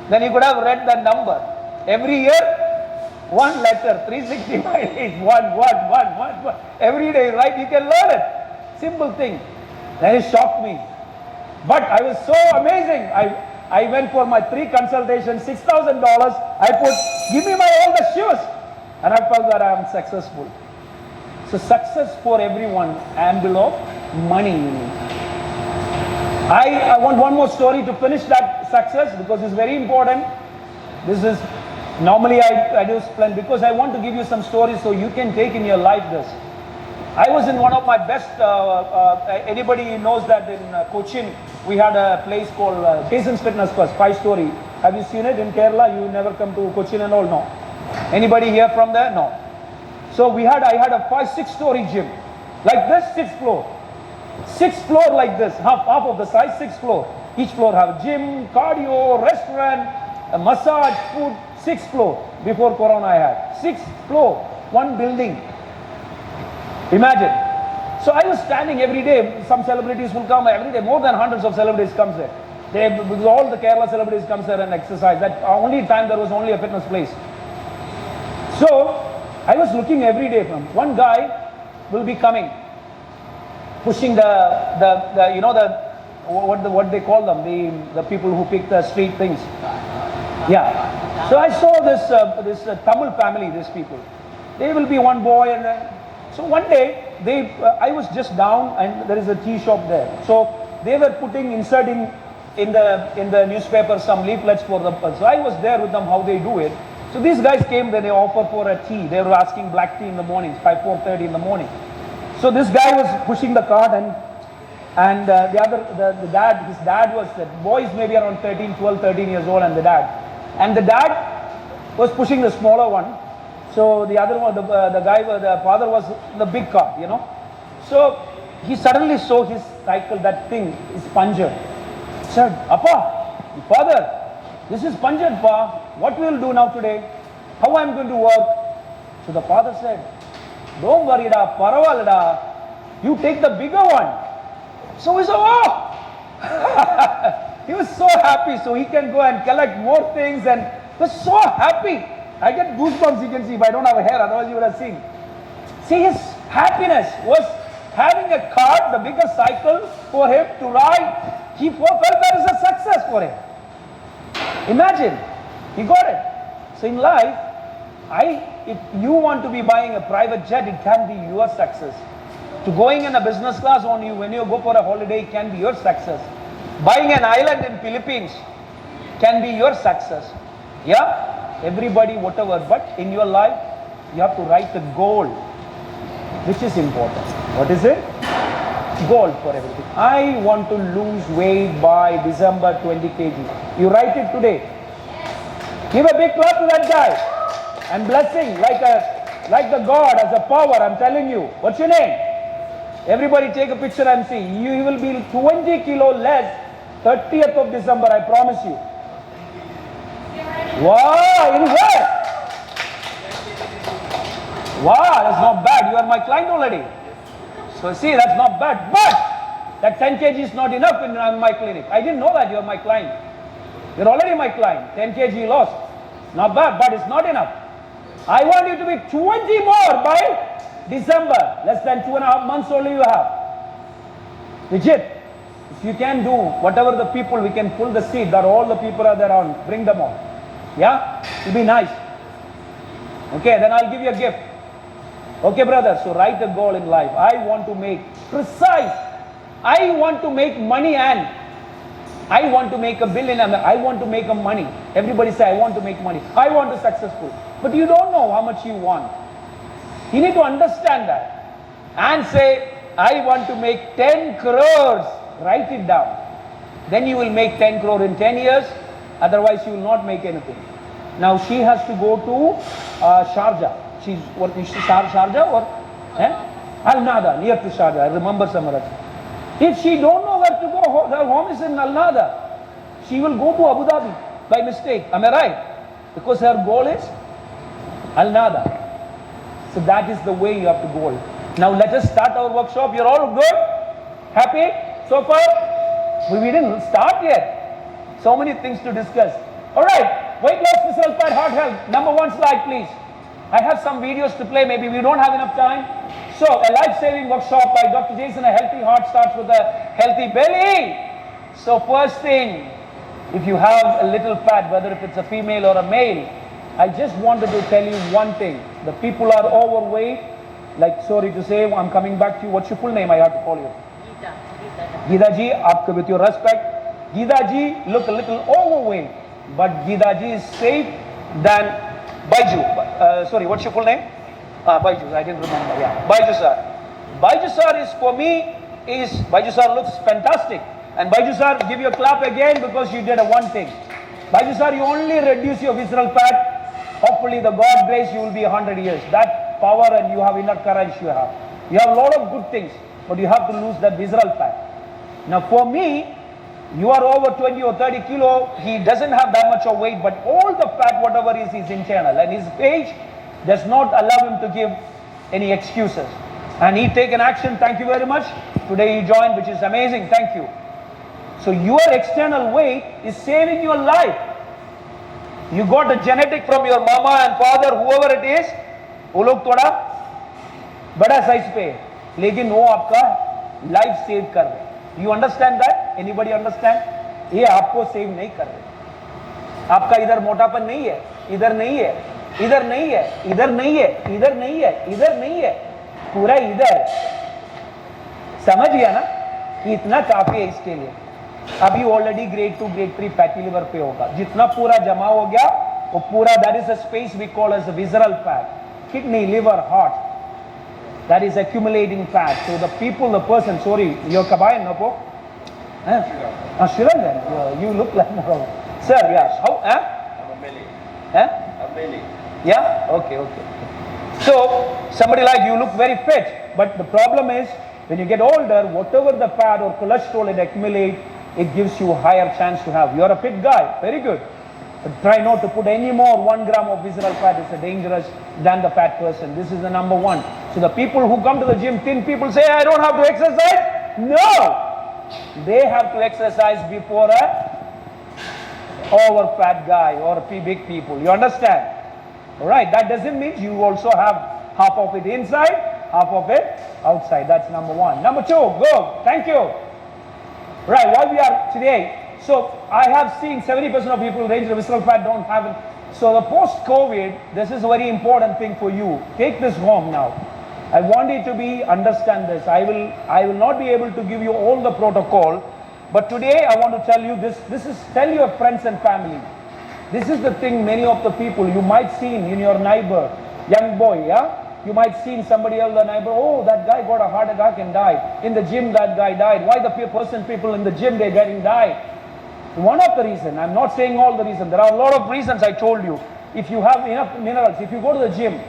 Then you could have read that number. Every year, 1 letter, 365 days, 1. Every day, right? You can learn it. Simple thing. That has shocked me. But I was so amazing. I went for my 3 consultations, $6,000. I put, give me all the shoes. And I felt that I am successful. So success for everyone, envelope, money you need. I want one more story to finish that success because it's very important. This is, normally I do plan because I want to give you some stories so you can take in your life this. I was in one of my best, anybody knows that in Cochin, we had a place called Jaison's Fitness First, 5-story. Have you seen it in Kerala? You never come to Cochin and all? No. Anybody here from there? No. So I had a 6-story gym. Like this, 6th floor. 6th floor like this, half of the size, 6th floor. Each floor have gym, cardio, restaurant, a massage, food, 6th floor. Before Corona I had. 6th floor, one building. Imagine. So I was standing every day, some celebrities will come every day, more than hundreds of celebrities comes there. Because all the Kerala celebrities comes there and exercise. That only time there was only a fitness place. So I was looking every day from one guy will be coming, pushing the you know what they call them, the people who pick the street things. Yeah. So I saw this Tamil family, these people. They will be one boy and so one day I was just down and there is a tea shop there. So they were inserting in the newspaper some leaflets for them. So I was there with them how they do it. So these guys came there, they offered for a tea. They were asking black tea in the morning, 4:30 in the morning. So this guy was pushing the cart and And the dad, his dad was, the boy is maybe around 12, 13 years old, and the dad was pushing the smaller one. So the other one, the father was in the big car, you know. So he suddenly saw his cycle, that thing is punctured. He said, Appa, father, this is punctured, Pa. What we will do now today? How I am going to work? So the father said, don't worry, da, paravalada. You take the bigger one. So he said, oh! He was so happy, so he can go and collect more things, and he was so happy. I get goosebumps, you can see, if I don't have a hair, otherwise you would have seen. See, his happiness was having a cart, the bigger cycle for him to ride. He felt that is a success for him. Imagine, he got it. So in life, if you want to be buying a private jet, it can be your success. To going in a business class on you when you go for a holiday can be your success. Buying an island in Philippines can be your success. Yeah, everybody, whatever. But in your life, you have to write the goal, which is important. What is it? Goal for everything. I want to lose weight by December 20 kg. You write it today. Give a big clap to that guy. And blessing like the God as a power. I'm telling you. What's your name? Everybody take a picture and see. You will be 20 kilo less 30th of December, I promise you. Wow, in where? Wow, that's not bad. You are my client already. So see, that's not bad. But that 10 kg is not enough in my clinic. I didn't know that you are my client. You're already my client. 10 kg you lost. Not bad, but it's not enough. I want you to be 20 more by December. Less than 2.5 months only you have. Legit. If you can do whatever the people, we can pull the seat that all the people are there on. Bring them all. Yeah? It'll be nice. Okay, then I'll give you a gift. Okay, brother. So write a goal in life. I want to make precise. I want to make money, and I want to make $1 billion. I want to make money. Everybody say, I want to make money. I want to be successful. But you don't know how much you want. You need to understand that. And say, I want to make 10 crores. Write it down. Then you will make 10 crore in 10 years. Otherwise, you will not make anything. Now, she has to go to Sharjah. She's working Sharjah or Al Nada, near to Sharjah. I remember somewhere. If she don't know where to go, her home is in Al Nada. She will go to Abu Dhabi by mistake. Am I right? Because her goal is Al Nada. So that is the way you have to go. Now let us start our workshop. You're all good? Happy so far? We didn't start yet. So many things to discuss. Alright, weight loss, physical fat, heart health. Number 1 slide, please. I have some videos to play. Maybe we don't have enough time. So a life-saving workshop by Dr. Jaison. A healthy heart starts with a healthy belly. So first thing, if you have a little fat, whether if it's a female or a male, I just wanted to tell you one thing. The people are overweight. Like, sorry to say, I'm coming back to you. What's your full name? I have to call you. Geeta ji, with your respect. Geeta ji look a little overweight, but Geeta ji is safe than Baiju. Sorry, what's your full name? Baiju, I didn't remember. Yeah, Baiju sir. Baiju sir is, for me, Baiju sir looks fantastic. And Baiju sir, give you a clap again because you did one thing. Baiju sir, you only reduce your visceral fat. Hopefully, the God grace, you will be 100 years. That power, and you have inner courage you have. You have a lot of good things, but you have to lose that visceral fat. Now, for me, you are over 20 or 30 kilo. He doesn't have that much of weight, but all the fat, whatever is internal. And his age does not allow him to give any excuses. And he taken action. Thank you very much. Today he joined, which is amazing. Thank you. So your external weight is saving your life. You got a genetic from your mama and father, whoever it is, वो लोग थोड़ा बड़ा size पे है, लेकिन वो आपका life save कर रहे. You understand that? Anybody understand? ये आपको सेव नहीं कर रहे. आपका इधर मोटापन नहीं है, इधर नहीं है, इधर नहीं है, इधर नहीं है, इधर नहीं है, इधर नहीं है, पूरा इधर. समझ गया ना? इतना काफी है इसके लिए. अभी already grade 2 grade 3 fatty liver पे होगा. जितना पूरा जमा हो गया वो पूरा, that is a space we call as visceral fat. Kidney, liver, heart, That is accumulating fat. So the people, the person, sorry, you're Kabayan, no po? Sri Lankan. You look like no. Sir, yeah. How? I'm a Malay. Huh? I'm Malay. Yeah? Okay. So, somebody like you look very fit, but the problem is, when you get older, whatever the fat or cholesterol it accumulates, it gives you a higher chance to have. You're a fit guy, very good. But try not to put any more 1 gram of visceral fat. It's dangerous than the fat person. This is the number one. So the people who come to the gym, thin people say, I don't have to exercise. No! They have to exercise before a over fat guy or big people. You understand? Alright, that doesn't mean you also have half of it inside, half of it outside. That's number one. Number two, go. Thank you. Right, what we are today. So I have seen 70% of people range of visceral fat don't have it. So the post-COVID, this is a very important thing for you. Take this home now. I want you to understand this. I will not be able to give you all the protocol, but today I want to tell you this. Tell your friends and family. This is the thing many of the people you might see in your neighbor, young boy, yeah? You might see somebody else, the neighbor, oh, that guy got a heart attack and died. In the gym, that guy died. Why the people in the gym, they're getting died? One of the reasons, I'm not saying all the reasons, there are a lot of reasons I told you. If you have enough minerals, if you go to the gym,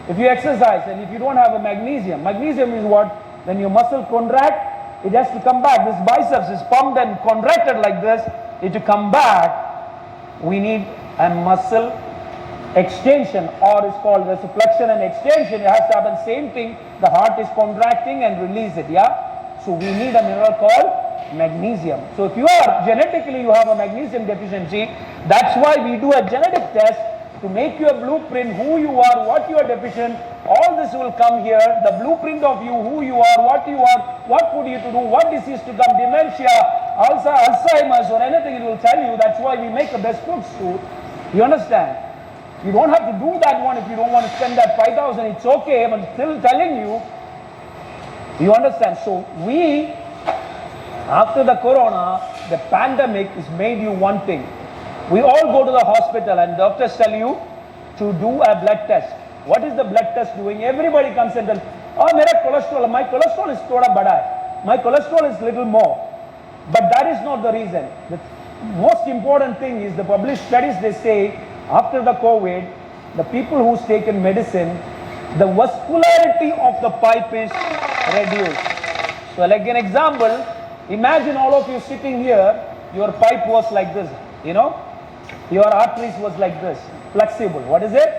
if you exercise, and if you don't have a magnesium is what? When your muscle contract, it has to come back. This biceps is pumped and contracted like this. It to come back, we need a muscle extension, or it's called as flexion and extension. It has to happen same thing. The heart is contracting and release it, yeah? So we need a mineral called magnesium. So if you are genetically you have a magnesium deficiency, that's why we do a genetic test to make you a blueprint, who you are, what you are deficient. All this will come here, the blueprint of you, who you are, what food you to do, what disease to come, dementia, Alzheimer's or anything, it will tell you. That's why we make the best foods too. You understand? You don't have to do that one if you don't want to spend that 5,000. It's okay, but still telling you. You understand? So we, after the corona, the pandemic has made you one thing. We all go to the hospital and doctors tell you to do a blood test. What is the blood test doing? Everybody comes and tells, oh, my cholesterol is thoda bada hai. My cholesterol is little more. But that is not the reason. The most important thing is the published studies, they say, after the COVID, the people who's taken medicine, the vascularity of the pipe is reduced. So like an example, imagine all of you sitting here, your pipe was like this, you know, your arteries was like this, flexible. What is it?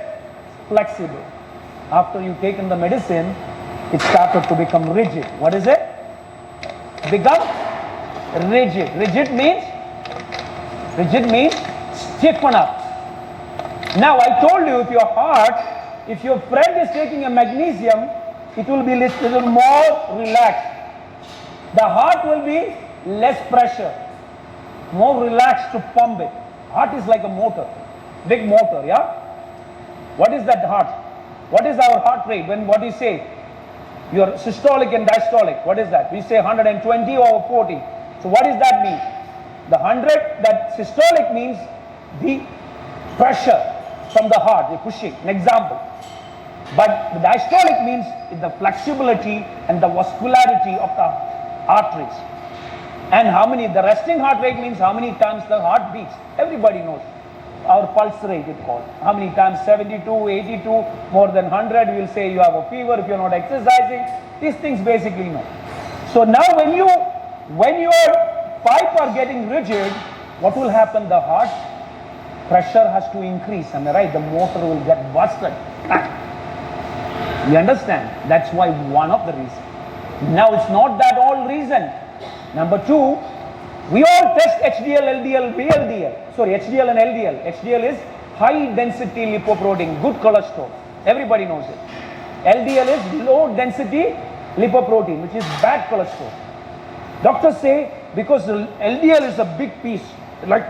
Flexible. After you've taken the medicine, it started to become rigid. What is it? Become rigid. Rigid means stiffen up. Now I told you, if your friend is taking a magnesium, it will be a little more relaxed. The heart will be less pressure, more relaxed to pump it. Heart is like a motor, big motor, yeah? What is that heart? What is our heart rate? What do you say? Your systolic and diastolic, what is that? We say 120 over 40. So what does that mean? The 100, that systolic means the pressure from the heart, the pushing, an example. But the diastolic means the flexibility and the vascularity of the arteries. And the resting heart rate means how many times the heart beats. Everybody knows. Our pulse rate is called. How many times? 72, 82, more than 100. We will say you have a fever if you're not exercising. These things basically know. So now when your pipe are getting rigid, what will happen? The heart pressure has to increase. Am I right? The motor will get busted. You understand? That's why one of the reasons. Now it's not that all reason. Number two, we all test HDL, LDL, VLDL. Sorry, HDL and LDL. HDL is high density lipoprotein, good cholesterol. Everybody knows it. LDL is low density lipoprotein, which is bad cholesterol. Doctors say because the LDL is a big piece, like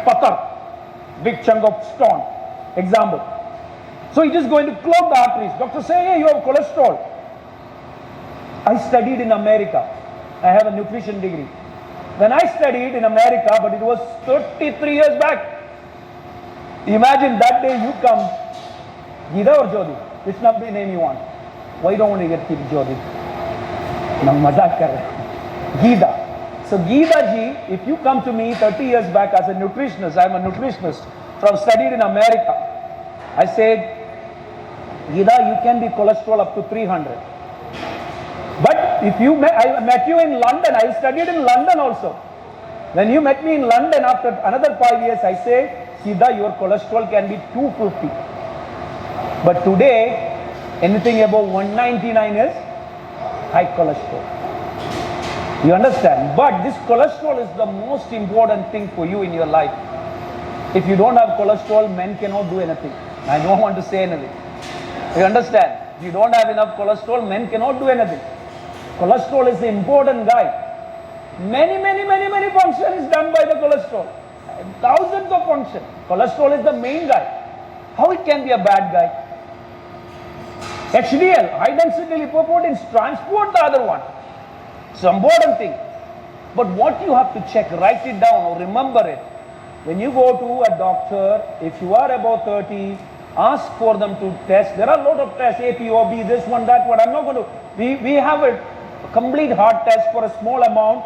patar, big chunk of stone. Example. So it is going to clog the arteries. Doctors say, hey, you have cholesterol. I studied in America. I have a nutrition degree. When I studied in America, but it was 33 years back. Imagine that day you come, Gita or Jodi, which name you want? Why don't you get keep Jyoti? I'm mazak kar raha hu. Geeta. So Geeta ji, if you come to me 30 years back as a nutritionist, I'm a nutritionist studied in America. I said, Geeta, you can be cholesterol up to 300. But if you I met you in London, I studied in London also. When you met me in London after another 5 years, I say, Geeta, your cholesterol can be 250. But today, anything above 199 is high cholesterol. You understand? But this cholesterol is the most important thing for you in your life. If you don't have cholesterol, men cannot do anything. I don't want to say anything. You understand? If you don't have enough cholesterol, men cannot do anything. Cholesterol is the important guy. Many functions is done by the cholesterol. Thousands of functions. Cholesterol is the main guy. How it can be a bad guy? HDL, high density lipoproteins, transport the other one. It's an important thing. But what you have to check, write it down or remember it. When you go to a doctor, if you are above 30, ask for them to test. There are a lot of tests, APOB, this one, that one. I'm not going to. We have a complete heart test for a small amount.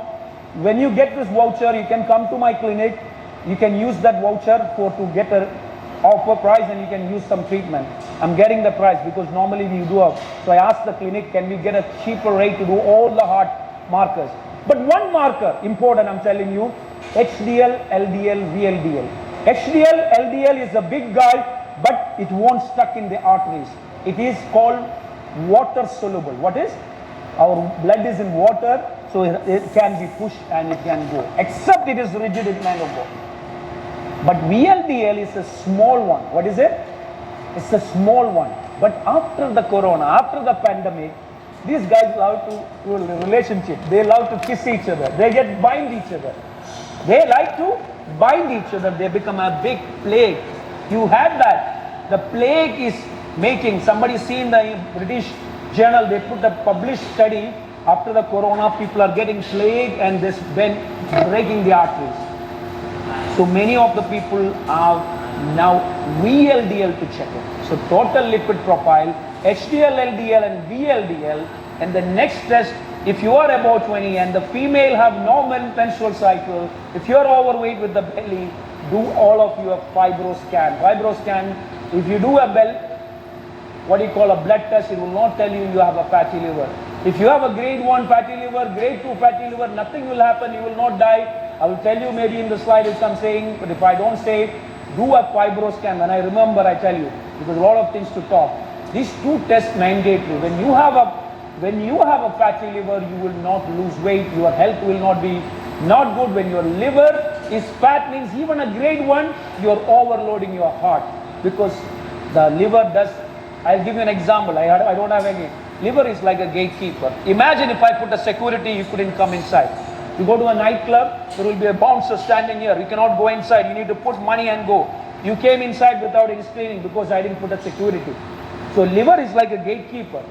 When you get this voucher, you can come to my clinic. You can use that voucher to get a offer price and you can use some treatment. I'm getting the price because normally we do a. So I asked the clinic, can we get a cheaper rate to do all the heart markers? But one marker, important, I'm telling you, HDL, LDL, VLDL. HDL, LDL is a big guy, but it won't stuck in the arteries. It is called water soluble. What is? Our blood is in water, so it can be pushed and it can go. Except it is rigid, it cannot go. But VLDL is a small one. What is it? It's a small one. But after the corona, after the pandemic, these guys love to do a relationship. They love to kiss each other. They bind each other. They like to bind each other. They become a big plague. You have that. The plague is making, somebody seen the British journal, they put a published study, after the corona, people are getting plague and this been breaking the arteries. So many of the people are now VLDL to check it. So total lipid profile, HDL, LDL and VLDL, and the next test, if you are above 20 and the female have normal menstrual cycle, if you are overweight with the belly, do all of you a fibro scan. Fibro scan, if you do a what do you call a blood test, it will not tell you you have a fatty liver. If you have a grade 1 fatty liver, grade 2 fatty liver, nothing will happen, you will not die. I will tell you maybe in the slide if I'm saying, but if I don't say it, do a fibro scan. When I remember, I tell you, because a lot of things to talk. These two tests mandatory. When you have a fatty liver, you will not lose weight. Your health will not be not good. When your liver is fat, means even a grade 1, you are overloading your heart, because the liver does. I'll give you an example. I don't have any. Liver is like a gatekeeper. Imagine if I put a security, you couldn't come inside. You go to a nightclub, there will be a bouncer standing here. You cannot go inside. You need to put money and go. You came inside without any screening because I didn't put a security. So liver is like a gatekeeper.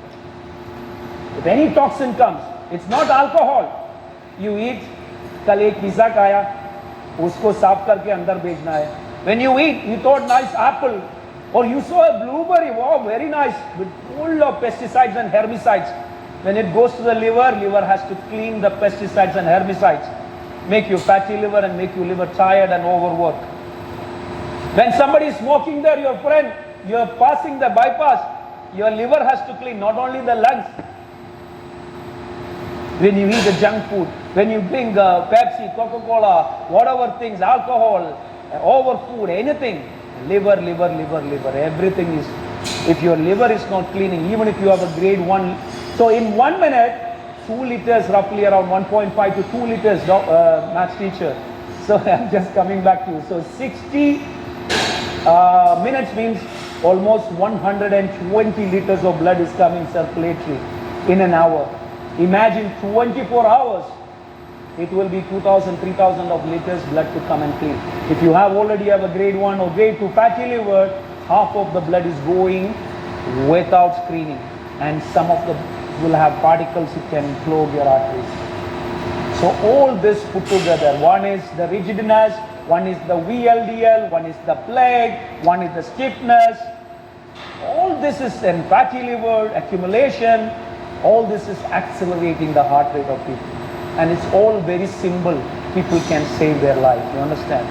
If any toxin comes, it's not alcohol. You eat, कल एक pizza खाया, उसको साफ करके अंदर भेजना है. When you eat, you thought nice apple, or you saw a blueberry, wow, very nice, with full of pesticides and herbicides. When it goes to the liver has to clean the pesticides and herbicides, make you fatty liver and make you liver tired and overwork. When somebody is smoking there, your friend, you are passing the bypass, your liver has to clean not only the lungs. When you eat the junk food, when you drink Pepsi, Coca-Cola, whatever things, alcohol, over food, anything, liver, everything is, if your liver is not cleaning, even if you have a grade 1, so in 1 minute, 2 liters, roughly around 1.5 to 2 liters, maths teacher. So I'm just coming back to you. So 60 minutes means almost 120 liters of blood is coming circulatory in an hour. Imagine 24 hours, it will be 2,000, 3,000 of liters blood to come and clean. If you already have a grade 1 or grade 2 fatty liver, half of the blood is going without screening. And some of the will have particles which can clog your arteries. So all this put together, one is the rigidness, one is the VLDL, one is the plague, one is the stiffness. All all this is in fatty liver, accumulation, all this is accelerating the heart rate of people. And it's all very simple. People can save their life, you understand?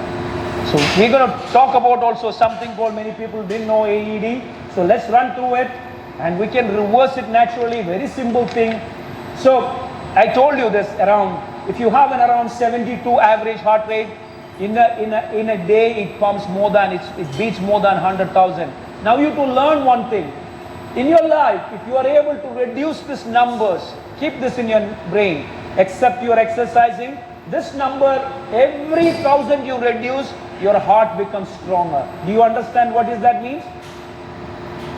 So we're going to talk about also something called, many people didn't know, AED. So let's run through it and we can reverse it naturally, very simple thing. So I told you this, around, if you have an around 72 average heart rate, in a day it pumps more than, it beats more than 100,000. Now you have to learn one thing. In your life, if you are able to reduce these numbers, keep this in your brain, except you are exercising, this number, every 1,000 you reduce, your heart becomes stronger. Do you understand what is that means?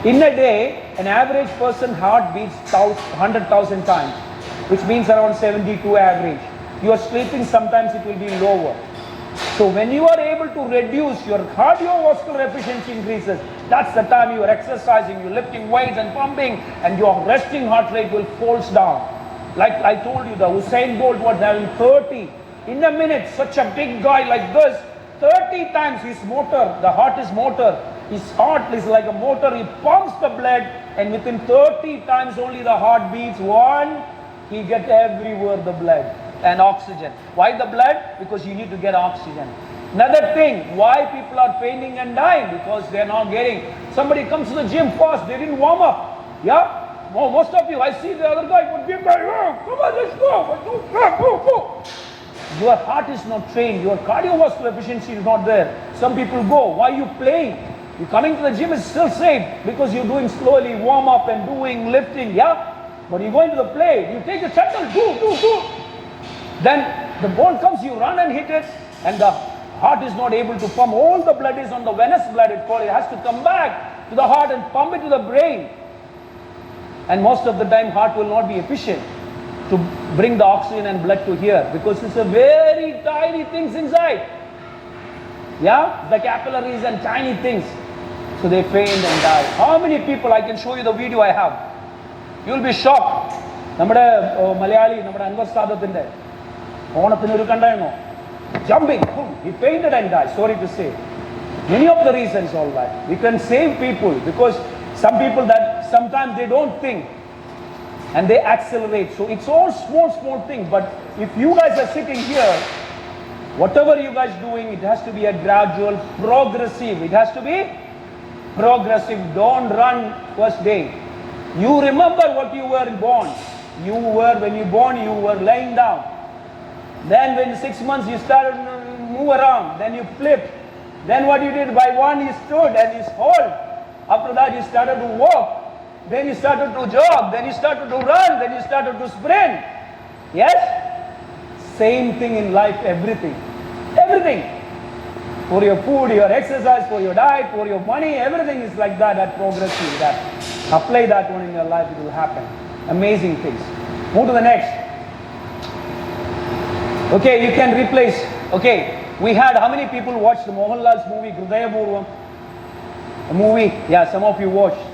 In a day, an average person heart beats 100,000 times, which means around 72 average. You are sleeping, sometimes it will be lower. So when you are able to reduce, your cardiovascular efficiency increases. That's the time you are exercising, you're lifting weights and pumping, and your resting heart rate will falls down. Like I told you, the Usain Bolt was having 30 in a minute. Such a big guy like this, 30 times his motor, the heart is motor, his heart is like a motor, he pumps the blood, and within 30 times only the heart beats one, he gets everywhere the blood and oxygen. Why the blood? Because you need to get oxygen. Another thing, why people are fainting and dying? Because they are not getting, somebody comes to the gym fast, they didn't warm up. Yeah? Well, most of you, I see the other guy would give my, oh, come on, let's go. Your heart is not trained, your cardiovascular efficiency is not there. Some people go, why are you playing? You coming to the gym is still safe because you're doing slowly warm up and doing lifting, yeah? But you go into the play, you take the shuttle, do. Then the ball comes, you run and hit it, and the heart is not able to pump. All the blood is on the venous blood, it's called. It has to come back to the heart and pump it to the brain. And most of the time, heart will not be efficient to bring the oxygen and blood to here because it's a very tiny things inside. Yeah, the capillaries and tiny things. So they faint and die. How many people? I can show you the video I have. You'll be shocked. നമ്മുടെ മലയാളി നമ്മുടെ അൻവർ സാദത്തിന്റെ ഓണത്തിന് ഒരു കണ്ടായിരുന്നോ jumping, he fainted and died. Sorry to say, many of the reasons all that we can save people because some people that sometimes they don't think and they accelerate. So it's all small things. But if you guys are sitting here, whatever you guys doing, it has to be a gradual, progressive. It has to be progressive. Don't run first day. You remember what you were born. When you born, you were laying down. Then when 6 months you started to move around. Then you flipped. Then what you did, by one you stood and you hold. After that you started to walk. Then you started to jog. Then you started to run. Then you started to sprint. Yes? Same thing in life, everything. Everything. For your food, your exercise, for your diet, for your money, everything is like that, progressive. That apply that one in your life, it will happen. Amazing things. Move to the next. Okay, you can replace. Okay, we had, how many people watched the Mohanlal's movie, Grudaya Purvam? A movie, yeah, some of you watched.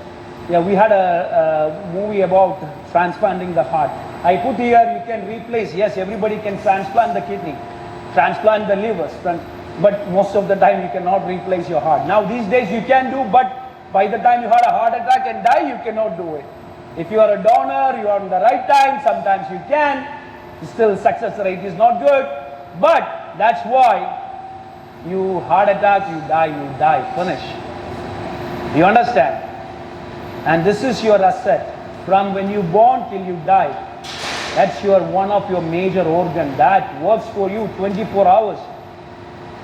Yeah, we had a movie about transplanting the heart. I put here, you can replace. Yes, everybody can transplant the kidney, transplant the liver, but most of the time you cannot replace your heart. Now these days you can do, but by the time you had a heart attack and die, you cannot do it. If you are a donor, you are in the right time, sometimes you can. Still success rate is not good, but that's why you heart attack, you die, finish. You understand? And this is your asset from when you born till you die. That's one of your major organ that works for you 24 hours.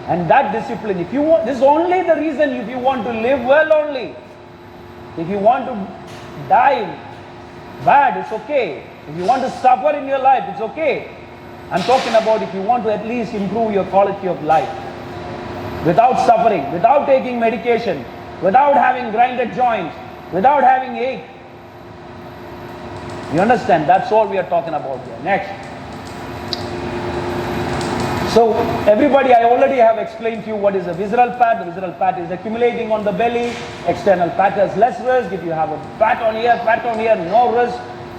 And that discipline, if you want, this is only the reason if you want to live well only. If you want to die bad, it's okay. If you want to suffer in your life, it's okay. I'm talking about if you want to at least improve your quality of life. Without suffering, without taking medication, without having grinded joints, without having ache. You understand? That's all we are talking about here. Next. So everybody, I already have explained to you what is a visceral fat. The visceral fat is accumulating on the belly. External fat has less risk. If you have a fat on here, no risk.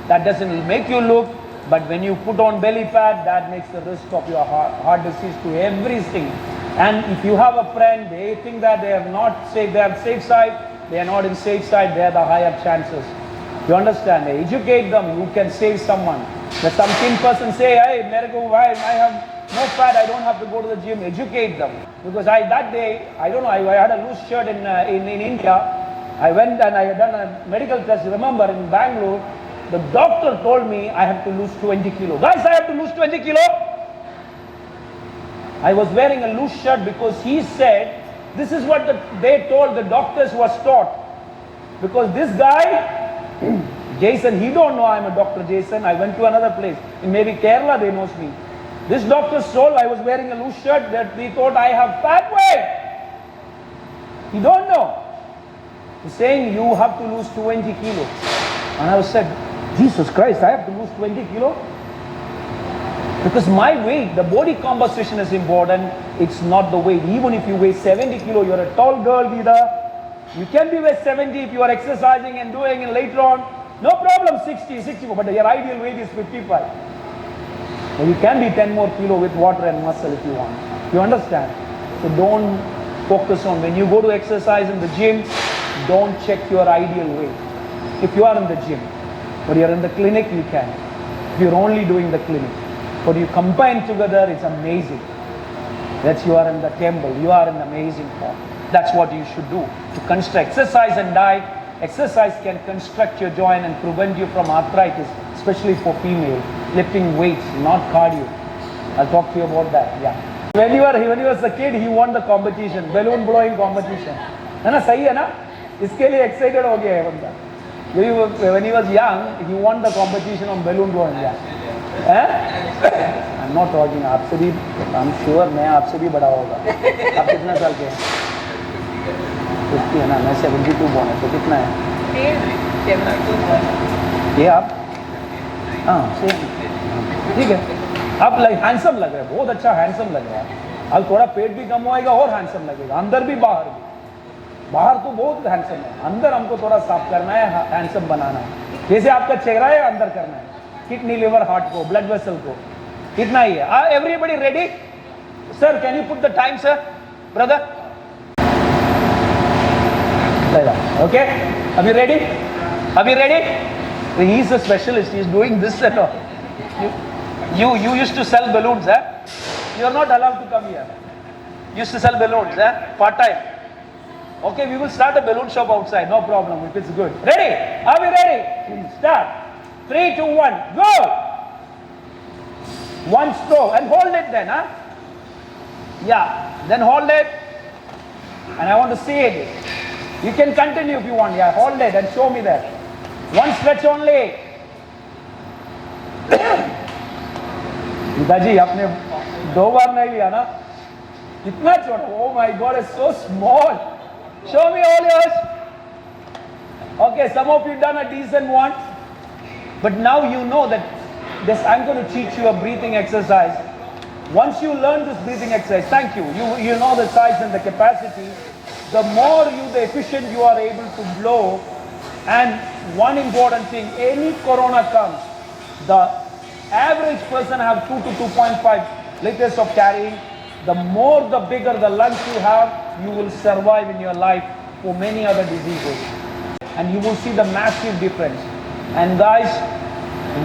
That doesn't make you look. But when you put on belly fat, that makes the risk of your heart disease to everything. And if you have a friend, they think that they are not safe, they are safe side, they are not in safe side, they are the higher chances. You understand? Educate them, you can save someone. There's some thin person say, hey, why I have no fat, I don't have to go to the gym. Educate them. Because that day, I don't know, I had a loose shirt in India. I went and I had done a medical test. Remember, in Bangalore, the doctor told me I have to lose 20 kilo. Guys, I have to lose 20 kilo. I was wearing a loose shirt because he said, this is what they told the doctors was taught. Because this guy, Jaison, he don't know I'm a Dr. Jaison. I went to another place. In maybe Kerala, they knows me. This doctor told I was wearing a loose shirt that he thought I have fat weight. He don't know. He's saying you have to lose 20 kilos. And I was said, Jesus Christ, I have to lose 20 kilos? Because my weight, the body composition is important. It's not the weight. Even if you weigh 70 kilos, you're a tall girl, Gita. You can be weigh 70 if you are exercising and doing it later on. No problem, 60, 64. But your ideal weight is 55. Well, you can be 10 more kilo with water and muscle if you want. You understand? So don't focus on, when you go to exercise in the gym, don't check your ideal weight. If you are in the gym, but you're in the clinic, you can. If you're only doing the clinic. But you combine together, it's amazing. That's you are in the temple, you are in amazing form. That's what you should do. To construct exercise and diet. Exercise can construct your joint and prevent you from arthritis, especially for female. Lifting weights, not cardio. I'll talk to you about that. Yeah. When he was a kid, he won the competition, balloon blowing competition. है ना, सही है ना? इसके लिए excited हो गया है बंदा. When he was young, he won the competition on balloon blowing. Yeah. I'm not talking. आपसे भी, I'm sure मैं आपसे भी बड़ा होगा. आप कितना साल के हैं? 50 है ना? मैं 72 born है. तो कितना है? ये आप? हाँ, सेम. ठीक है. आप हैंडसम लग रहे हैं, बहुत अच्छा हैंडसम लग रहा है. अब थोड़ा पेट भी कम होएगा और हैंडसम लगेगा, अंदर भी बाहर भी. बाहर तो बहुत हैंडसम है, अंदर हमको थोड़ा साफ करना है, हैंडसम बनाना है. जैसे आपका चेहरा है, अंदर करना है. किडनी, लिवर, हार्ट को, ब्लड वेसल को, इतना ही है. Everybody ready? Sir, can you put the time, sir? Brother, okay? Are you ready? Are you ready? He is a specialist. He is doing this and all. You used to sell balloons, eh? You are not allowed to come here. You used to sell balloons, eh? Part time. Okay, we will start a balloon shop outside. No problem. If it's good. Ready? Are we ready? Start. 3, 2, 1, go! One stroke and hold it then, huh? Yeah. Then hold it. And I want to see it. You can continue if you want. Yeah, hold it and show me that. One stretch only. पिताजी आपने 2 बार नहीं लिया ना? कितना छोटा? Oh my God, it's so small. Show me all yours. Okay, some of you done a decent one, but now you know that this. I'm going to teach you a breathing exercise. Once you learn this breathing exercise, thank you. You know the size and the capacity. The more the efficient you are able to blow. And one important thing, any corona comes, the average person have 2 to 2.5 liters of carrying. The more, the bigger the lungs you have, you will survive in your life for many other diseases. And you will see the massive difference. And guys,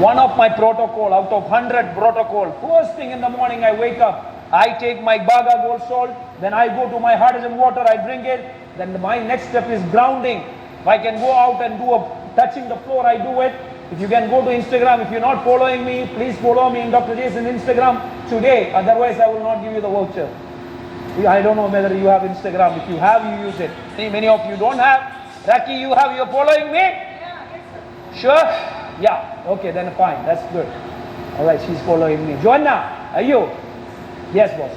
one of my protocol, out of 100 protocol, first thing in the morning I wake up, I take my Baga Gold Salt, then I go to my hydrogen water, I drink it, then my next step is grounding. If I can go out and do touching the floor, I do it. If you can go to Instagram, if you're not following me, please follow me in Dr. Jaison Instagram today. Otherwise, I will not give you the voucher. I don't know whether you have Instagram. If you have, you use it. Many of you don't have. Raki, you have. You're following me? Yeah, yes, sir. Sure? Yeah. Okay, then fine. That's good. All right, she's following me. Joanna, are you? Yes, boss.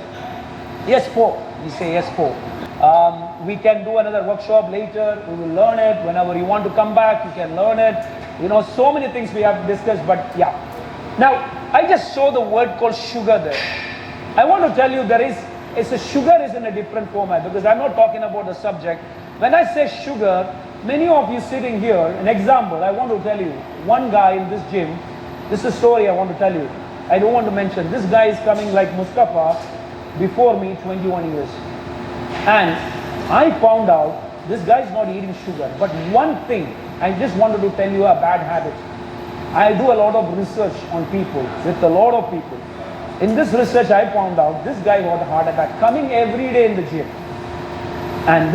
Yes, 4. You say yes, 4. We can do another workshop later. We will learn it. Whenever you want to come back, you can learn it. You know, so many things we have discussed, but yeah. Now, I just saw the word called sugar there. I want to tell you sugar is in a different format because I'm not talking about the subject. When I say sugar, many of you sitting here, an example, I want to tell you, one guy in this gym, this is a story I want to tell you. I don't want to mention. This guy is coming like Mustafa before me 21 years. And I found out this guy is not eating sugar. But one thing, I just wanted to tell you a bad habit. I do a lot of research on people, with a lot of people. In this research, I found out this guy got a heart attack coming every day in the gym. And in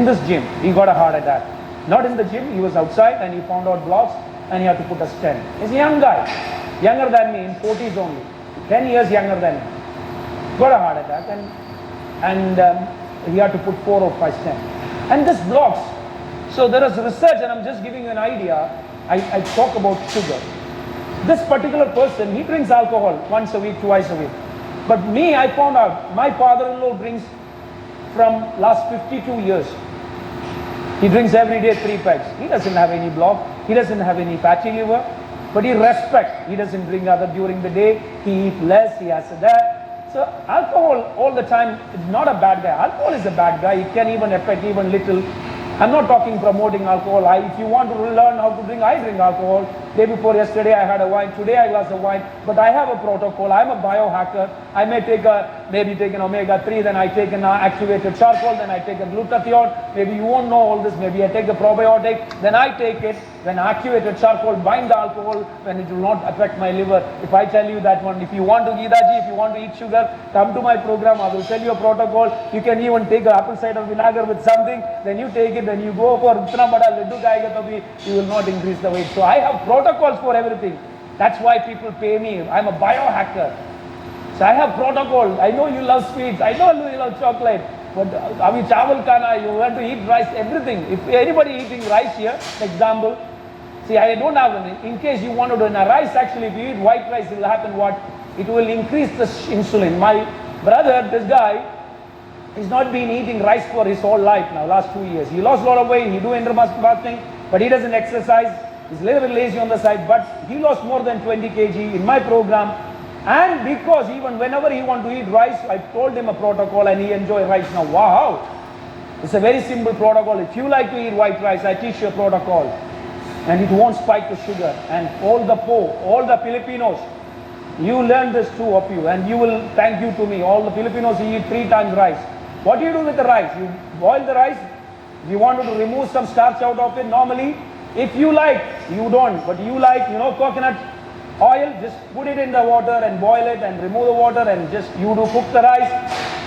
this gym, he got a heart attack. Not in the gym, he was outside and he found out blocks and he had to put a stent. He's a young guy, younger than me, in 40s only, 10 years younger than me. Got a heart attack and he had to put 4 or 5 stents. And this blocks. So there is research, and I'm just giving you an idea. I talk about sugar. This particular person, he drinks alcohol once a week, twice a week. But me, I found out, my father-in-law drinks from last 52 years. He drinks every day 3 pegs. He doesn't have any block. He doesn't have any fatty liver. But he respects. He doesn't drink other during the day. He eats less. He has that. So alcohol all the time is not a bad guy. Alcohol is a bad guy. It can even affect even little. I'm not talking promoting alcohol. If you want to learn how to drink, I drink alcohol. Day before yesterday I had a wine. Today I glass of wine. But I have a protocol. I'm a biohacker. I may take maybe take an omega-3, then I take an activated charcoal, then I take a glutathione. Maybe you won't know all this. Maybe I take a probiotic, then I take it. When activated charcoal bind the alcohol, when it will not affect my liver. If I tell you that one, if you want to Gidaji, if you want to eat sugar, come to my program. I will tell you a protocol. You can even take an apple cider vinegar with something. Then you take it. Then you go for itna bada laddu khayega to bhi, you will not increase the weight. So I have protocols for everything. That's why people pay me. I'm a biohacker. So I have protocol. I know you love sweets. I know you love chocolate. But abhi chawal kana, you want to eat rice, everything. If anybody eating rice here, example, see, I don't have any. In case you wanted to, in a rice, actually, if you eat white rice, it will happen what? It will increase the insulin. My brother, this guy, he's not been eating rice for his whole life now, last 2 years. He lost a lot of weight, he do intermittent fasting, but he doesn't exercise. He's a little bit lazy on the side, but he lost more than 20 kg in my program. And because even whenever he want to eat rice, I told him a protocol and he enjoy rice now. Wow! It's a very simple protocol. If you like to eat white rice, I teach you a protocol. And it won't spike the sugar. And all the poor, all the Filipinos, you learn this, 2 of you, and you will thank you to me. All the Filipinos, you eat 3 times rice. What do you do with the rice? You boil the rice. If you want to remove some starch out of it, normally, if you like, you don't, but you like, coconut oil, just put it in the water and boil it and remove the water and just you do cook the rice.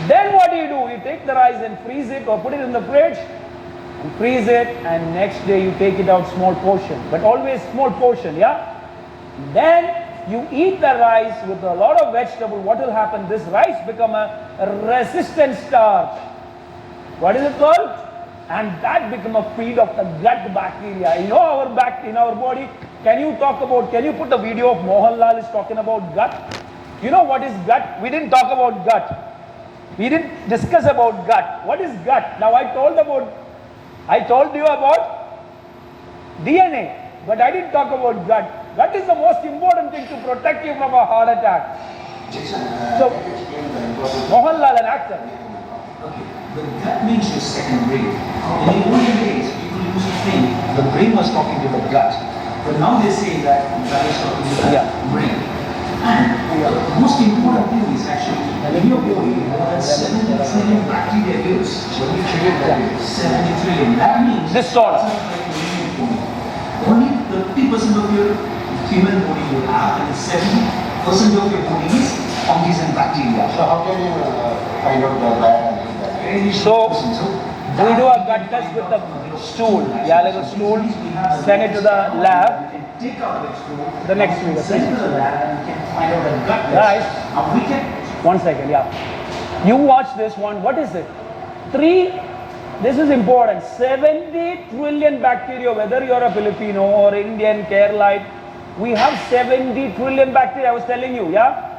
Then what do? You take the rice and freeze it or put it in the fridge and freeze it, and next day you take it out small portion, but always small portion, yeah? Then you eat the rice with a lot of vegetable. What will happen? This rice become a resistant starch. What is it called? And that become a feed of the gut bacteria. In our body, can you put the video of Mohanlal is talking about gut? You know what is gut? We didn't talk about gut. We didn't discuss about gut. What is gut? Now I told you about DNA, but I didn't talk about gut. Gut is the most important thing to protect you from a heart attack. So, Mohanlal, an actor. Okay, but gut means your second brain. In the olden days, people used to think the brain was talking to the gut. But now they say that the gut is talking to the brain. And the most important thing is actually, in your body, more than 70 trillion bacteria lives. 70 trillion. That means this sort. Only 30% of your human body you have, and 70% of your body is fungus and bacteria. So how can you find out the bad and good? So we do a gut test with the stool. Yeah, like a stool. Send it to the lab. Take out the stool. The next week. Send it to the lab and we can find out the gut test. Right. And we can. 1 second, yeah. You watch this one. What is it? This is important. 70 trillion bacteria, whether you're a Filipino or Indian, Keralite, we have 70 trillion bacteria. I was telling you, yeah?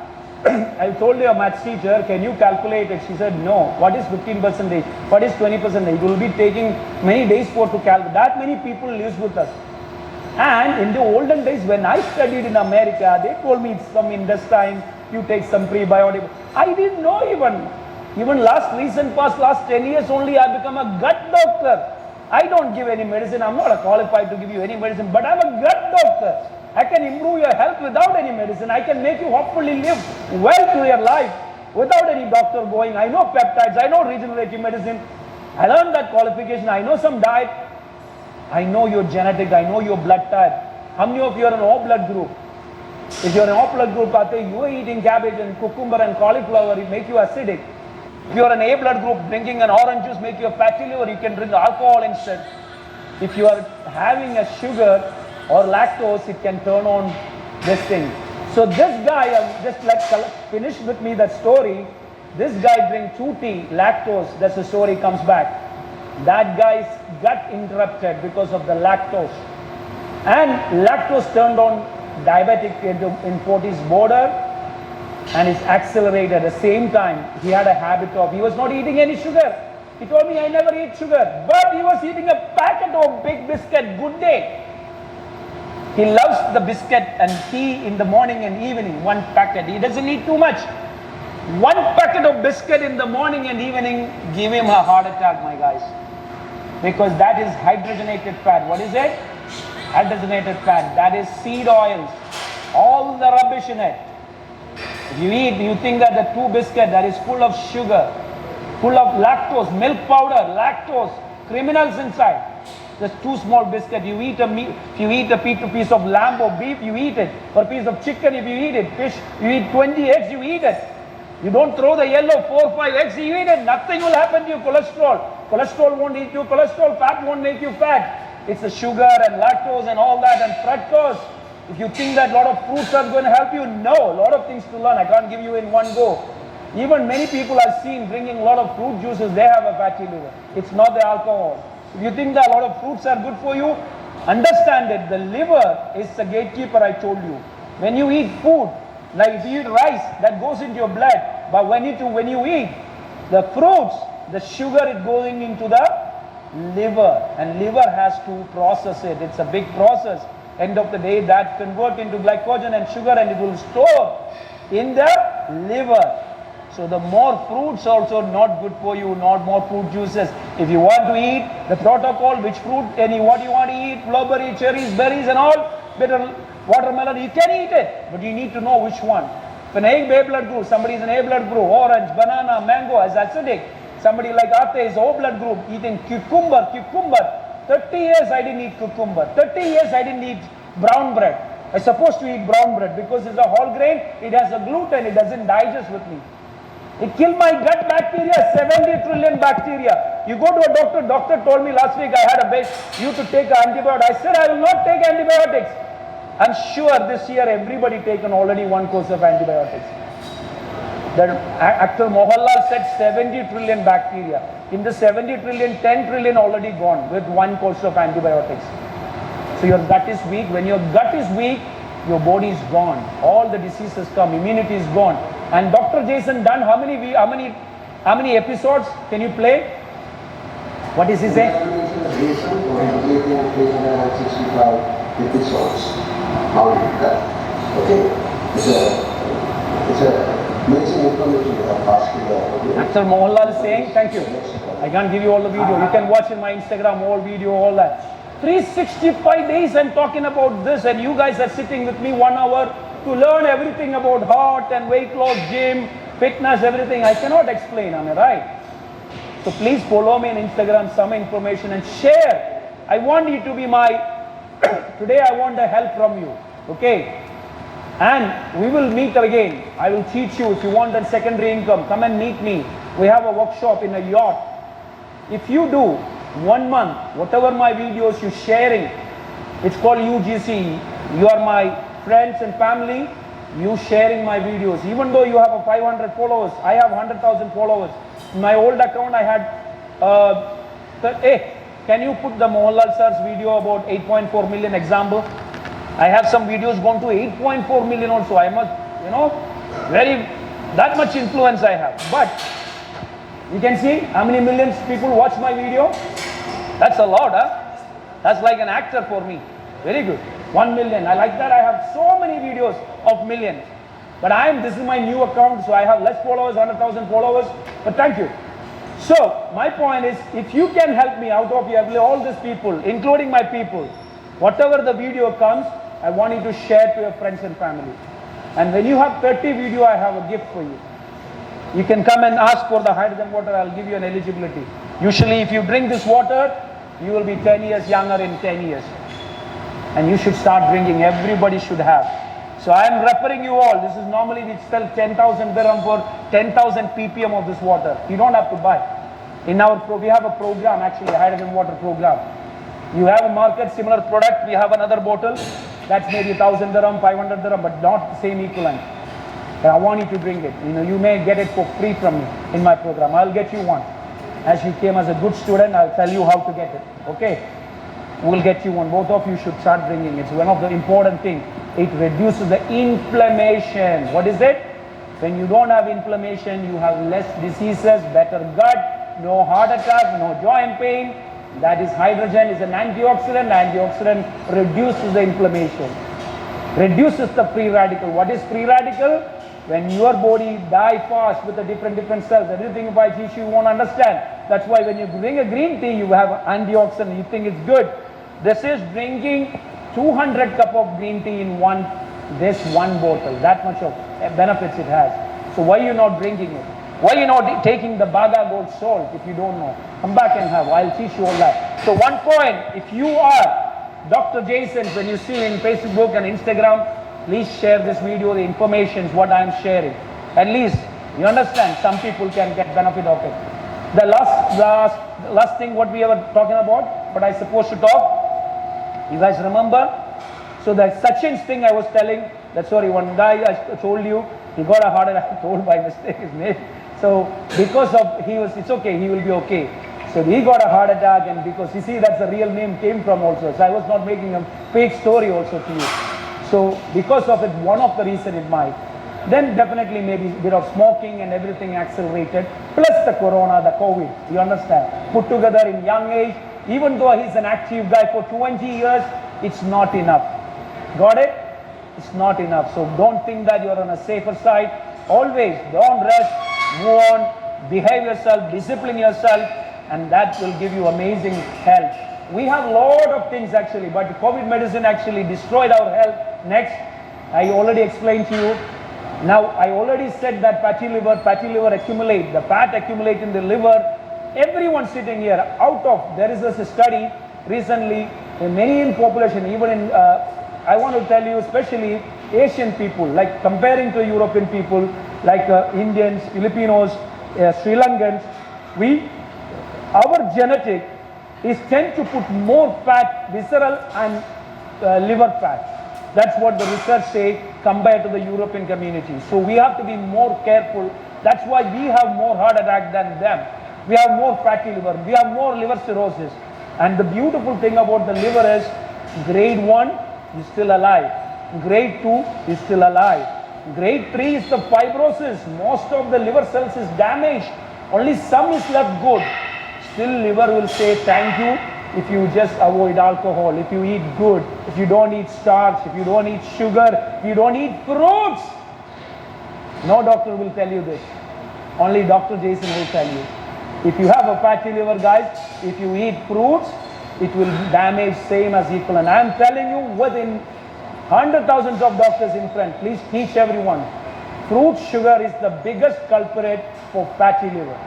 I told your maths teacher, can you calculate it? She said, no. What is 15%? What is 20%? It will be taking many days to calculate. That many people live with us. And in the olden days, when I studied in America, they told me it's some intestine, you take some prebiotic. I didn't know even last 10 years only, I become a gut doctor. I don't give any medicine. I'm not qualified to give you any medicine, but I'm a gut doctor. I can improve your health without any medicine. I can make you hopefully live well to your life without any doctor going. I know peptides, I know regenerative medicine. I learned that qualification. I know some diet. I know your genetic. I know your blood type. How many of you are an O blood group? If you're an O blood group, you are eating cabbage and cucumber and cauliflower, it make you acidic. If you're an A blood group, drinking an orange juice make you a fatty liver, you can drink alcohol instead. If you are having a sugar or lactose, it can turn on this thing. So this guy, just like finish with me that story. This guy drank 2 tea, lactose, that's the story comes back. That guy's gut interrupted because of the lactose. And lactose turned on diabetic in 40s border, and it's accelerated at the same time. He had a habit of, he was not eating any sugar. He told me, I never eat sugar. But he was eating a packet of big biscuit, Good Day. He loves the biscuit and tea in the morning and evening, 1 packet. He doesn't eat too much. 1 packet of biscuit in the morning and evening give him a heart attack, my guys. Because that is hydrogenated fat. What is it? Hydrogenated fat. That is seed oils. All the rubbish in it. If you eat, you think that the 2 biscuit that is full of sugar, full of lactose, milk powder, lactose, criminals inside. Just 2 small biscuit. You eat a meat, if you eat a piece of lamb or beef, you eat it. Or a piece of chicken, if you eat it. Fish, you eat 20 eggs, you eat it. You don't throw the yellow 4 or 5 eggs, you eat it. Nothing will happen to your cholesterol. Cholesterol won't eat you cholesterol. Fat won't make you fat. It's the sugar and lactose and all that and fructose. If you think that a lot of fruits are going to help you, no. A lot of things to learn. I can't give you in one go. Even many people I've seen drinking a lot of fruit juices, they have a fatty liver. It's not the alcohol. If you think that a lot of fruits are good for you, understand it. The liver is the gatekeeper, I told you. When you eat food, like if you eat rice, that goes into your blood. But when you eat the fruits, the sugar is going into the liver. And liver has to process it. It's a big process. End of the day, that convert into glycogen and sugar, and it will store in the liver. So the more fruits also not good for you, not more fruit juices. If you want to eat the protocol, which fruit, what you want to eat, blueberry, cherries, berries and all, bitter watermelon, you can eat it. But you need to know which one. If an A blood group, somebody is an A blood group, orange, banana, mango is acidic. Somebody like Ate is O blood group, eating cucumber. 30 years I didn't eat cucumber. 30 years I didn't eat brown bread. I'm supposed to eat brown bread because it's a whole grain, it has a gluten, it doesn't digest with me. It killed my gut bacteria, 70 trillion bacteria. You go to a doctor told me last week I had a base, you to take an antibiotic. I said I will not take antibiotics. I'm sure this year everybody taken already 1 course of antibiotics. That Dr. Mohanlal said 70 trillion bacteria. In the 70 trillion, 10 trillion already gone with 1 course of antibiotics. So your gut is weak. When your gut is weak, your body is gone. All the diseases come, immunity is gone. And Dr. Jaison done how many episodes can you play? What is he saying? Jaison completing 365 episodes. How you do that? Okay, it's a amazing information you have passed to the. Dr. Mohanlal is saying, thank you. I can't give you all the video. You can watch in my Instagram, all video, all that. 365 days I'm talking about this, and you guys are sitting with me 1 hour to learn everything about heart and weight loss, gym, fitness, everything. I cannot explain, am I right? So please follow me on Instagram, some information and share. I want you to be today I want the help from you, okay? And we will meet again. I will teach you if you want that secondary income, come and meet me. We have a workshop in a yacht. If you do 1 month, whatever my videos you're sharing, it's called UGC. You are my friends and family, you sharing my videos. Even though you have a 500 followers, I have 100,000 followers. In my old account I had, can you put the Mohanlal sir's video about 8.4 million example? I have some videos gone to 8.4 million also. I must, that much influence I have. But you can see how many millions people watch my video. That's a lot, huh? That's like an actor for me. Very good. 1 million. I like that. I have so many videos of millions. But this is my new account, so I have less followers, 100,000 followers. But thank you. So my point is, if you can help me out of all these people, including my people, whatever the video comes, I want you to share to your friends and family. And when you have 30 video, I have a gift for you. You can come and ask for the hydrogen water. I'll give you an eligibility. Usually if you drink this water, you will be 10 years younger in 10 years. And you should start drinking. Everybody should have. So I am referring you all. This is normally we sell 10,000 dirham for 10,000 ppm of this water. You don't have to buy. In our we have a program, actually a hydrogen water program. You have a market similar product. We have another bottle. That's maybe 1,000 dirham, 500 dirham, but not the same equivalent. And I want you to drink it. You may get it for free from me in my program. I'll get you one. As you came as a good student, I'll tell you how to get it. Okay? We'll get you one. Both of you should start drinking. It's one of the important things. It reduces the inflammation. What is it? When you don't have inflammation, you have less diseases, better gut, no heart attack, no joint pain. That is hydrogen is an antioxidant. Antioxidant reduces the inflammation. Reduces the free radical. What is free radical? When your body die fast with the different cells, everything if I teach you won't understand. That's why when you drink a green tea, you have antioxidant, you think it's good. This is drinking 200 cup of green tea in this one bottle. That much of benefits it has. So why you not drinking it? Why you not taking the Baga Gold salt if you don't know? Come back and have. I'll teach you all that. So one point, if you are Dr. Jaison, when you see in Facebook and Instagram, please share this video, the information, what I'm sharing. At least, you understand, some people can get benefit of it. The last thing what we were talking about, what I supposed to talk, you guys remember? So that Sachin's thing I was telling, one guy I told you, he got a heart attack, told by mistake his name. So because of, it's okay, he will be okay. So he got a heart attack, and because you see that's the real name came from also. So I was not making a fake story also to you. So because of it, one of the reason it might. Then definitely maybe a bit of smoking and everything accelerated. Plus the corona, the COVID, you understand. Put together in young age, even though he's an active guy for 20 years, it's not enough. Got it? It's not enough. So don't think that you're on a safer side. Always don't rest, move on, behave yourself, discipline yourself, and that will give you amazing health. We have a lot of things actually, but COVID medicine actually destroyed our health. Next, I already explained to you. Now, I already said that fatty liver accumulate, the fat accumulate in the liver. Everyone sitting here, there is a study recently, in many in population, even in, I want to tell you, especially Asian people, like comparing to European people, like Indians, Filipinos, Sri Lankans, our genetic is tend to put more fat, visceral and liver fat. That's what the research say compared to the European community. So we have to be more careful. That's why we have more heart attack than them. We have more fatty liver. We have more liver cirrhosis. And the beautiful thing about the liver is grade 1 is still alive. Grade 2 is still alive. Grade 3 is the fibrosis. Most of the liver cells is damaged. Only some is left good. Still liver will say thank you if you just avoid alcohol, if you eat good, if you don't eat starch, if you don't eat sugar, if you don't eat fruits. No doctor will tell you this. Only Dr. Jaison will tell you. If you have a fatty liver, guys, if you eat fruits, it will damage same as equal. And I am telling you, within 100,000 of doctors in front, please teach everyone. Fruit sugar is the biggest culprit for fatty liver.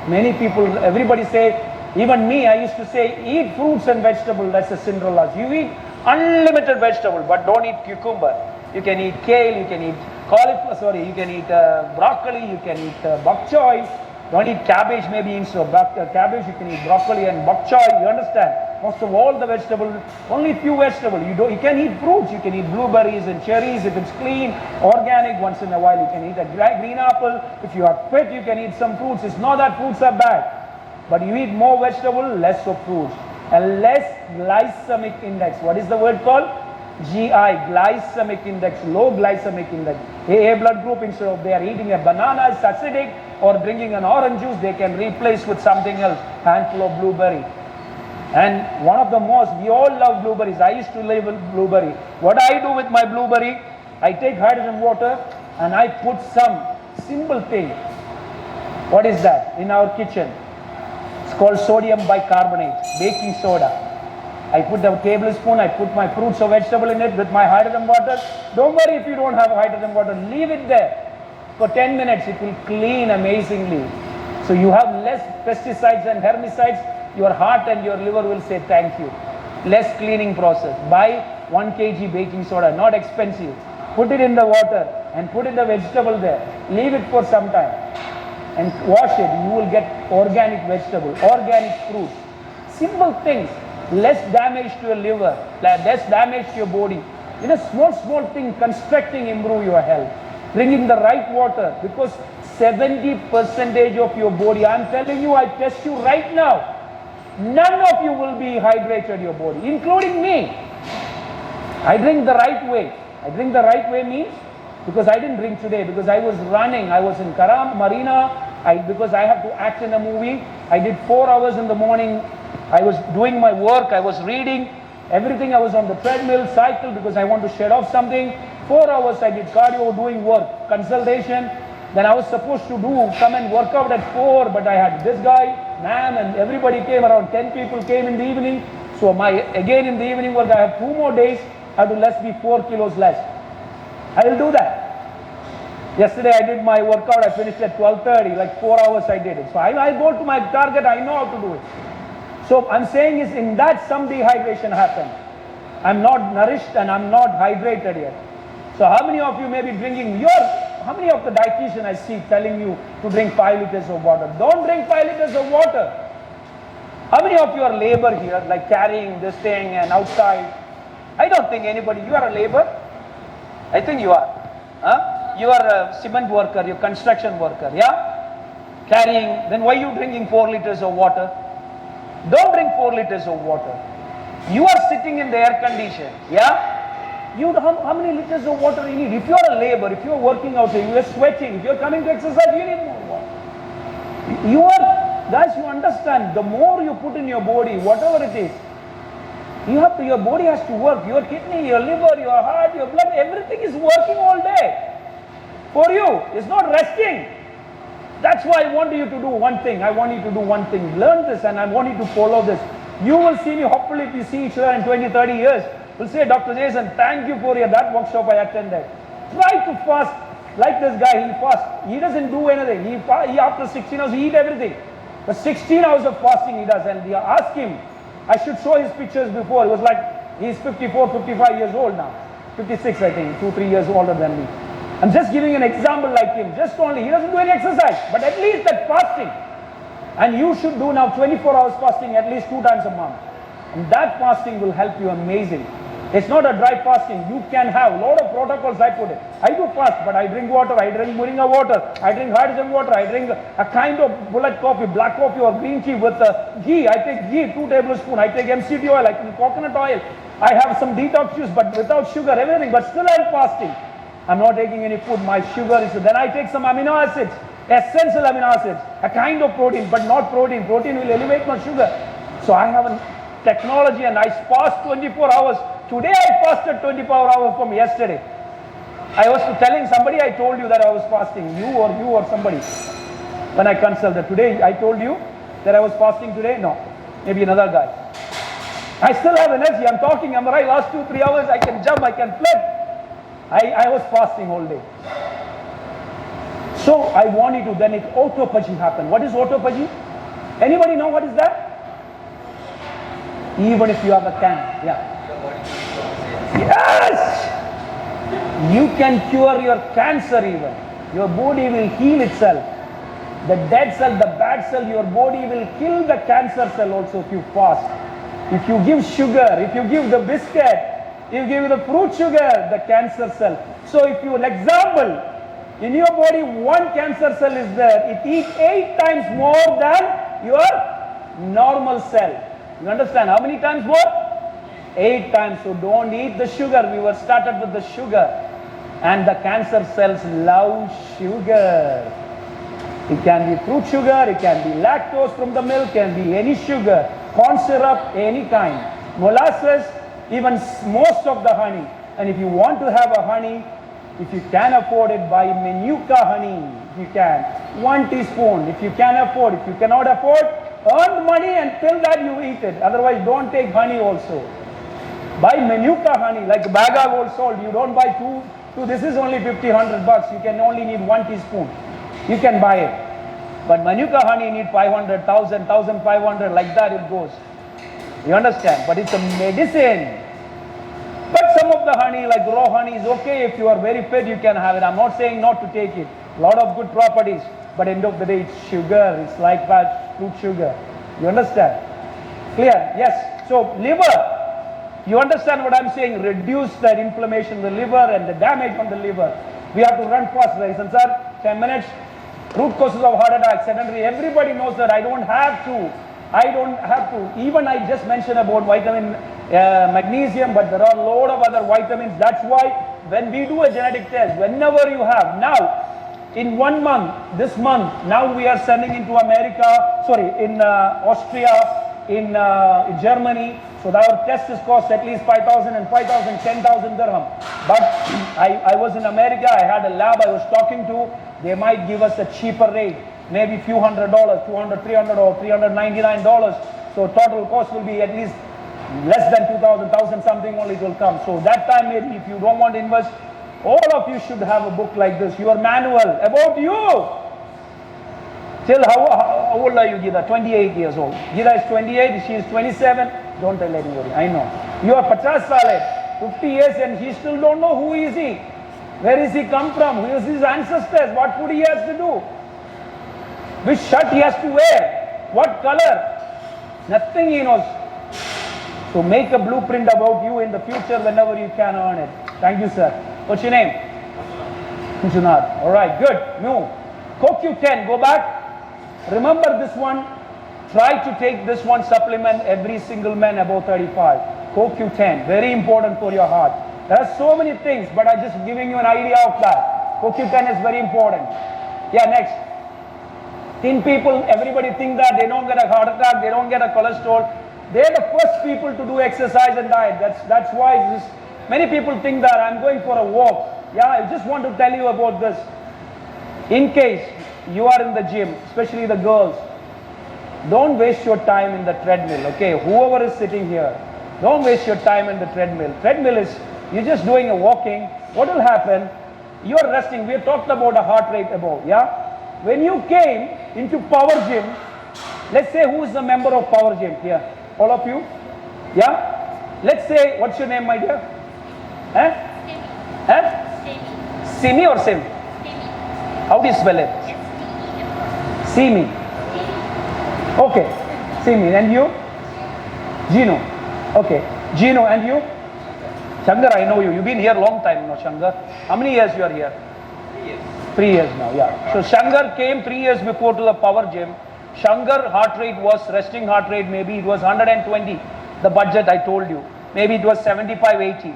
Many people, everybody say, even me, I used to say, eat fruits and vegetables, that's a Cinderella. You eat unlimited vegetable, but don't eat cucumber. You can eat kale, you can eat cauliflower, you can eat broccoli, you can eat bok choy. Don't eat cabbage, maybe instead of cabbage, you can eat broccoli and bok choy, you understand? Most of all the vegetables, only few vegetables. You can eat fruits, you can eat blueberries and cherries if it's clean, organic, once in a while you can eat a green apple. If you are fit, you can eat some fruits. It's not that fruits are bad, but you eat more vegetable, less of fruits. And less glycemic index. What is the word called? GI, glycemic index, low glycemic index. AA blood group, instead of they are eating a banana, it's acidic, or drinking an orange juice, they can replace with something else, handful of blueberry. And one of the most, we all love blueberries. I used to live with blueberry. What I do with my blueberry, I take hydrogen water and I put some simple thing. What is that? In our kitchen. It's called sodium bicarbonate, baking soda. I put a tablespoon, I put my fruits or vegetable in it with my hydrogen water. Don't worry if you don't have hydrogen water, leave it there. For 10 minutes, it will clean amazingly. So you have less pesticides and herbicides, your heart and your liver will say thank you. Less cleaning process. Buy 1 kg baking soda, not expensive. Put it in the water and put in the vegetable there. Leave it for some time and wash it. You will get organic vegetable, organic fruit. Simple things. Less damage to your liver, less damage to your body. In a small thing, constructing improve your health. Drinking the right water, because 70% of your body, I'm telling you, I test you right now, none of you will be hydrated your body, including me. I drink the right way. I drink the right way means, because I didn't drink today, because I was running, I was in Karam, Marina, because I have to act in a movie. I did 4 hours in the morning. I was doing my work, I was reading, everything. I was on the treadmill, cycle, because I want to shed off something. 4 hours I did cardio, doing work, consultation. Then I was supposed to come and work out at 4, but I had this guy, ma'am, and everybody came, around 10 people came in the evening. So again in the evening work, I have 2 more days, I have to be 4 kilos less. I will do that. Yesterday I did my workout, I finished at 12:30, like 4 hours I did it. So I go to my target, I know how to do it. So I'm saying is, in that some dehydration happened. I'm not nourished and I'm not hydrated yet. So how many of you may be drinking how many of the dietitian I see telling you to drink 5 liters of water? Don't drink 5 liters of water. How many of you are labor here, like carrying this thing and outside? I don't think anybody, you are a labor? I think you are. Huh? You are a cement worker, you're a construction worker, yeah? Carrying, then why are you drinking 4 liters of water? Don't drink 4 liters of water. You are sitting in the air condition, yeah? How many liters of water you need? If you are a labor, if you are working out here, you are sweating, if you are coming to exercise, you need more water. Guys, you understand, the more you put in your body, whatever it is, your body has to work. Your kidney, your liver, your heart, your blood, everything is working all day for you. It's not resting. That's why I want you to do one thing. I want you to do one thing. Learn this and I want you to follow this. You will see me, hopefully if you see each other in 20, 30 years, will say, Dr. Jaison, thank you for that workshop I attended. Try to fast like this guy. He fasts. He doesn't do anything. He after 16 hours, he eat everything. But 16 hours of fasting he does. And they ask him, I should show his pictures before. It was like, he's 54, 55 years old now. 56, I think, 2, 3 years older than me. I'm just giving an example like him. Just only, he doesn't do any exercise. But at least that fasting. And you should do now 24 hours fasting at least 2 times a month. And that fasting will help you amazing. It's not a dry fasting. You can have a lot of protocols I put it. I do fast, but I drink water. I drink moringa water. I drink hydrogen water. I drink a kind of bullet coffee, black coffee or green tea with ghee. I take ghee, 2 tablespoons. I take MCT oil. I take coconut oil. I have some detox juice, but without sugar, everything. But still I'm fasting. I'm not taking any food. My sugar is... Then I take some amino acids, essential amino acids, a kind of protein, but not protein. Protein will elevate my sugar. So I have a technology and I fast 24 hours. Today I fasted 24 hours from yesterday. I was telling somebody, I told you that I was fasting. You or somebody. When I consulted. Today I told you that I was fasting today? No. Maybe another guy. I still have energy. I'm talking. I'm right. Last 2-3 hours I can jump. I can flip. I was fasting all day. So I want you to, then it autophagy happen. What is autophagy? Anybody know what is that? Even if you have a can. Yeah. Yes! You can cure your cancer even. Your body will heal itself. The dead cell, the bad cell, your body will kill the cancer cell also if you fast. If you give sugar, if you give the biscuit, you give the fruit sugar, the cancer cell. So if you, example, in your body 1 cancer cell is there, it eats 8 times more than your normal cell. You understand? How many times more? 8 times. So don't eat the sugar. We were started with the sugar. And the cancer cells love sugar. It can be fruit sugar, it can be lactose from the milk, can be any sugar, corn syrup, any kind, molasses, even most of the honey. And if you want to have a honey, if you can afford it, buy Manuka honey. If you can, 1 teaspoon. If you can afford, if you cannot afford, earn money and till that you eat it. Otherwise, don't take honey also. Buy Manuka honey, like a bag of old salt. You don't buy two. This is only 50, 100 bucks. You can only need 1 teaspoon. You can buy it. But Manuka honey need 500, 1,000, 1,500, like that it goes. You understand? But it's a medicine. But some of the honey, like raw honey, is okay. If you are very fit, you can have it. I'm not saying not to take it. A lot of good properties. But end of the day, it's sugar. It's like that, fruit sugar. You understand? Clear? Yes. So liver, you understand what I'm saying? Reduce that inflammation in the liver and the damage on the liver. We have to run fast, Jaison sir. 10 minutes. Root causes of heart attack, sedentary. Everybody knows that. I don't have to. Even I just mentioned about vitamin magnesium, but there are a lot of other vitamins. That's why when we do a genetic test, whenever you have, now in 1 month, this month, now we are sending into in Austria, in Germany. So our test is cost at least 5,000 and 5,000, 10,000 dirham. But I was in America, I had a lab I was talking to, they might give us a cheaper rate, maybe a few $100, $200, $300 or $399. So total cost will be at least less than 2,000, 1,000 something only it will come. So that time maybe if you don't want to invest, all of you should have a book like this, your manual about you. Till how old are you, Gita? 28 years old. Gita is 28, she is 27. Don't tell anybody, I know. You are 50 sale, 50 years and he still don't know who is he. Where is he come from? Who is his ancestors? What food he has to do? Which shirt he has to wear? What color? Nothing he knows. So make a blueprint about you in the future whenever you can earn it. Thank you, sir. What's your name? Junad. Alright, good. No. CoQ10, go back. Remember this one. Try to take this one supplement every single man above 35. CoQ10, very important for your heart. There are so many things, but I'm just giving you an idea of that. CoQ10 is very important. Yeah, next. Thin people, everybody think that they don't get a heart attack, they don't get a cholesterol. They're the first people to do exercise and diet. That's why many people think that I'm going for a walk. Yeah, I just want to tell you about this. In case you are in the gym, especially the girls, don't waste your time in the treadmill, okay? Whoever is sitting here, don't waste your time in the treadmill. Treadmill is, you're just doing a walking. What will happen? You're resting. We talked about a heart rate above, yeah? When you came into power gym, let's say who is the member of power gym here? All of you? Yeah? Let's say, what's your name, my dear? Huh? Huh? Simi or Sim? How do you spell it? Simi. Okay. Simi. And you? Gino. Okay. Gino, and you? Shankar, I know you. You've been here a long time now, Shankar. How many years you are here? 3 years. 3 years now, yeah. So Shankar came 3 years before to the power gym. Shankar heart rate was, resting heart rate, maybe it was 120. The budget I told you. Maybe it was 75, 80.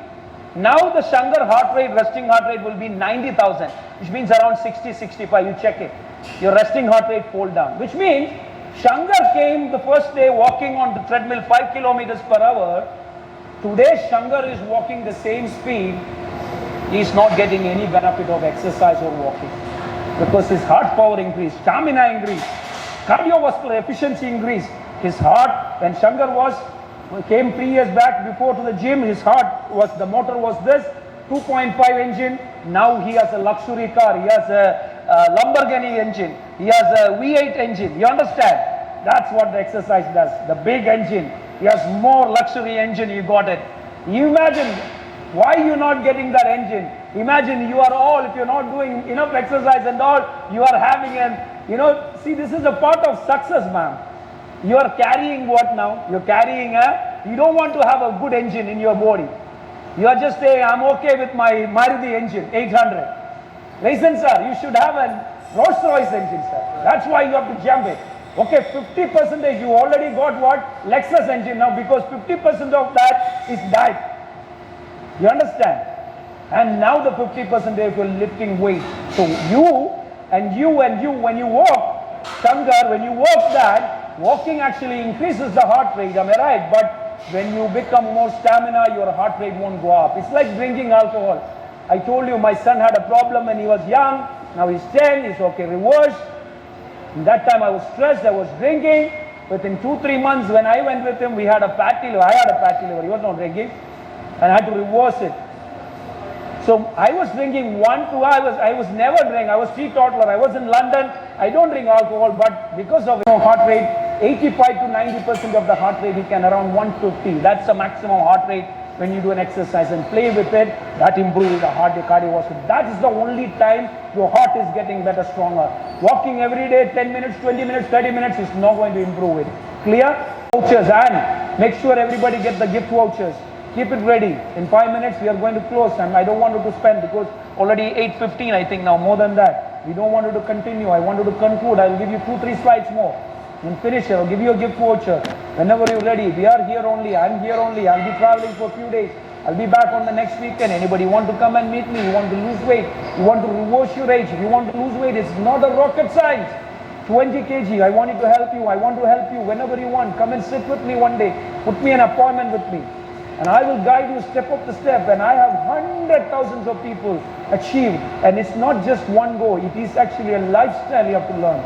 Now the Shankar heart rate, resting heart rate will be 90,000, which means around 60, 65. You check it. Your resting heart rate fall down, which means Shankar came the first day walking on the treadmill 5 kilometers per hour. Today Shankar is walking the same speed. He is not getting any benefit of exercise or walking because his heart power increased, stamina increased, cardiovascular efficiency increased. His heart, when Shankar came 3 years back before to the gym, his heart was, the motor was this 2.5 engine. Now he has a luxury car. He has a Lamborghini engine. He has a V8 engine. You understand? That's what the exercise does. The big engine. He has more luxury engine. You got it. You imagine why you're not getting that engine. Imagine you are all, if you're not doing enough exercise and all, you are having see, this is a part of success, man. You are carrying what now? You're carrying you don't want to have a good engine in your body. You are just saying, I'm okay with my Maruti engine, 800. Listen, sir, you should have a Rolls Royce engine, sir. That's why you have to jump it. Okay, 50% you already got what? Lexus engine now, because 50% of that is diet. You understand? And now the 50% you're lifting weight. So when you walk, Shankar, when you walk that, walking actually increases the heart rate, am I right? But when you become more stamina, your heart rate won't go up. It's like drinking alcohol. I told you my son had a problem when he was young. Now he's 10, he's okay, reversed. In that time I was stressed, I was drinking. Within 2-3 months when I went with him, I had a fatty liver, he was not drinking. And I had to reverse it. So I was drinking I was never drinking, I was teetotaler. I was in London, I don't drink alcohol, but because of heart rate, 85 to 90% of the heart rate, you can around 150. That's the maximum heart rate when you do an exercise and play with it. That improves the heart, the cardiovascular. That is the only time your heart is getting better, stronger. Walking every day, 10 minutes, 20 minutes, 30 minutes is not going to improve it. Clear? Vouchers, and make sure everybody get the gift vouchers. Keep it ready. In 5 minutes, we are going to close, and I don't want you to spend because already 8:15, I think now, more than that. We don't want you to continue. I want you to conclude. I'll give you 2-3 slides more. And finish it. I'll give you a gift voucher. Whenever you're ready, we are here only. I'm here only. I'll be traveling for a few days. I'll be back on the next weekend. Anybody want to come and meet me? You want to lose weight? You want to reverse your age? If you want to lose weight, it's not a rocket science. 20 kg. I want to help you. I want to help you whenever you want. Come and sit with me one day. Put me an appointment with me. And I will guide you step up step. And I have hundreds, thousands of people achieved. And it's not just one go. It is actually a lifestyle you have to learn.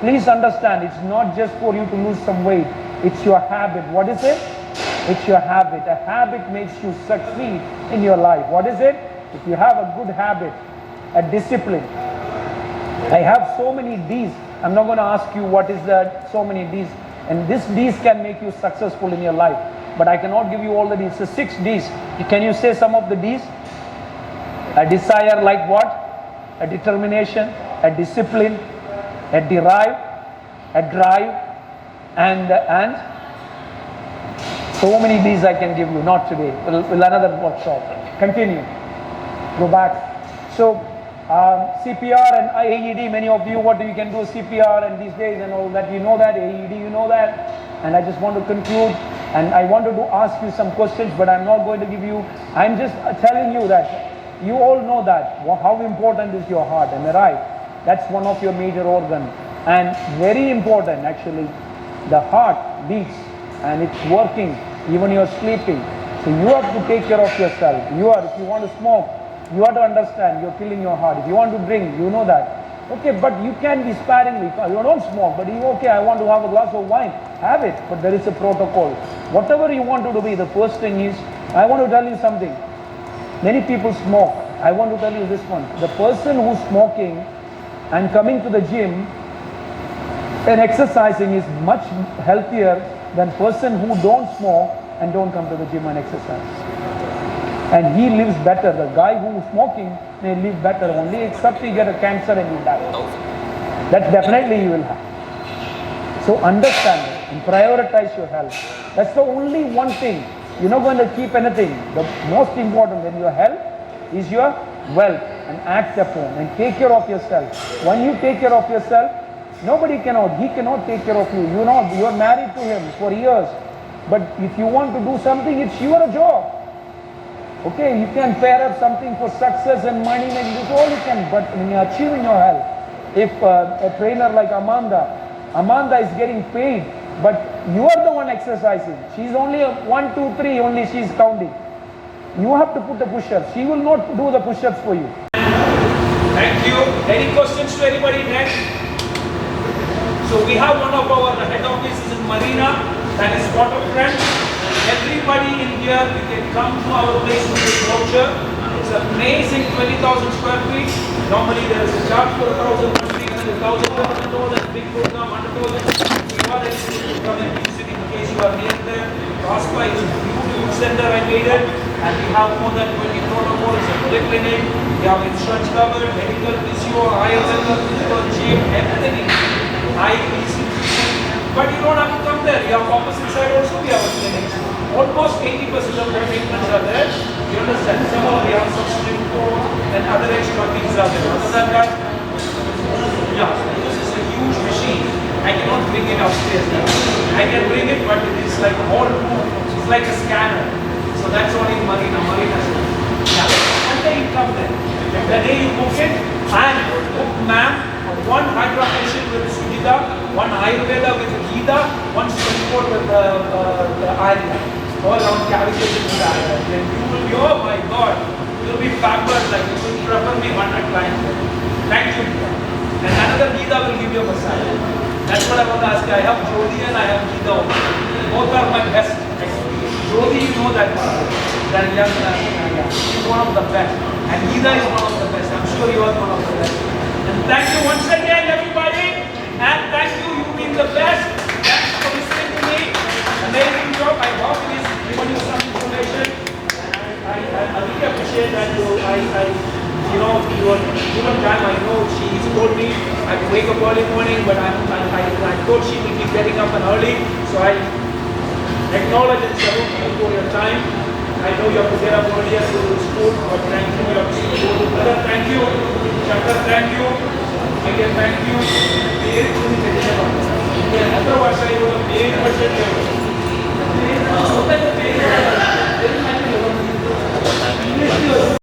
Please understand, it's not just for you to lose some weight. It's your habit. What is it? It's your habit. A habit makes you succeed in your life. What is it? If you have a good habit, a discipline. I have so many D's. I'm not going to ask you what is that, so many D's. And this D's can make you successful in your life. But I cannot give you all the D's. So 6 D's. Can you say some of the D's? A desire, like what? A determination, a discipline, a drive, and so many D's I can give you. Not today. We'll another workshop. Continue. Go back. So CPR and AED. Many of you, what you can do CPR and these days and all that. You know that AED. You know that. And I just want to conclude. And I wanted to ask you some questions, but I'm not going to give you. I'm just telling you that you all know that how important is your heart. Am I right? That's one of your major organs, and very important actually. The heart beats and it's working even you're sleeping. So you have to take care of yourself. If you want to smoke, you have to understand you're killing your heart. If you want to drink, you know that. Okay, but you can be sparingly. You don't smoke, but okay, I want to have a glass of wine. Have it, but there is a protocol. Whatever you want to be, the first thing is, I want to tell you something. Many people smoke. I want to tell you this one. The person who's smoking and coming to the gym and exercising is much healthier than person who don't smoke and don't come to the gym and exercise. And he lives better. The guy who is smoking may live better only, except he get a cancer and he die. That definitely you will have. So understand it and prioritize your health. That's the only one thing. You're not going to keep anything. The most important in your health is your wealth, and act upon and take care of yourself. When you take care of yourself, he cannot take care of you. You're married to him for years. But if you want to do something, it's your job. Okay, you can pair up something for success and money, and this all you can, but when you're achieving your health, if a trainer like Amanda is getting paid, but you are the one exercising. She's only 1, 2, 3, only she's counting. You have to put the push-ups. She will not do the push-ups for you. Thank you. Any questions to anybody next? So we have one of our head offices in Marina, that is Waterfront. Everybody in here, you can come to our place with this voucher. It's amazing, 20,000 square feet. Normally there is a charge for 1,000, 1,000, 1,000, that's big program, 100,000. You are able to come and use it in case you are near there. Raspa is a beautiful center, I made it. And we have more than 20 protocols, a polyclinic, we have insurance covered, medical, physio, Ayurveda, physical, gym, everything. But you don't have to come there. You have opposite side also, we have a clinic. Almost 80% of the treatments are there. You understand? Some of we have some swim pool and other extra things are there. Other than that, yeah, this is a huge machine. I cannot bring it upstairs now. I can bring it, but it is like all moved. It's like a scanner. So that's all in Marina. Yeah. And then you come there. The day you book it, and book ma'am, one hydra facial with Sujita, one Ayurveda with Geeta, one sport with the Arya. All around cavitation with Arya. Then you will be, oh my God, you will be pampered like you will prefer me 100 clients. Thank you. And another Geeta will give you a massage. That's what I want to ask you. I have Jodi and I have Geeta. Both are my best. Jodi, you know that young man. She's one of the best. And Geeta is one of the best. I'm sure you are one of the best. And thank you once again, everybody. And thank you, you've been the best. Thanks for listening to me. Amazing job. I hope it is given you some information. I really appreciate that you know, your given time. I know she's told me I have to wake up early morning, but I thought she will be getting up and early. So I acknowledge and salute you for your time. I know you have to get up earlier to go to school, but thank you. You have to go to brother. Thank you. Shankar, thank you. Again, thank you. Other words, I will be 8%.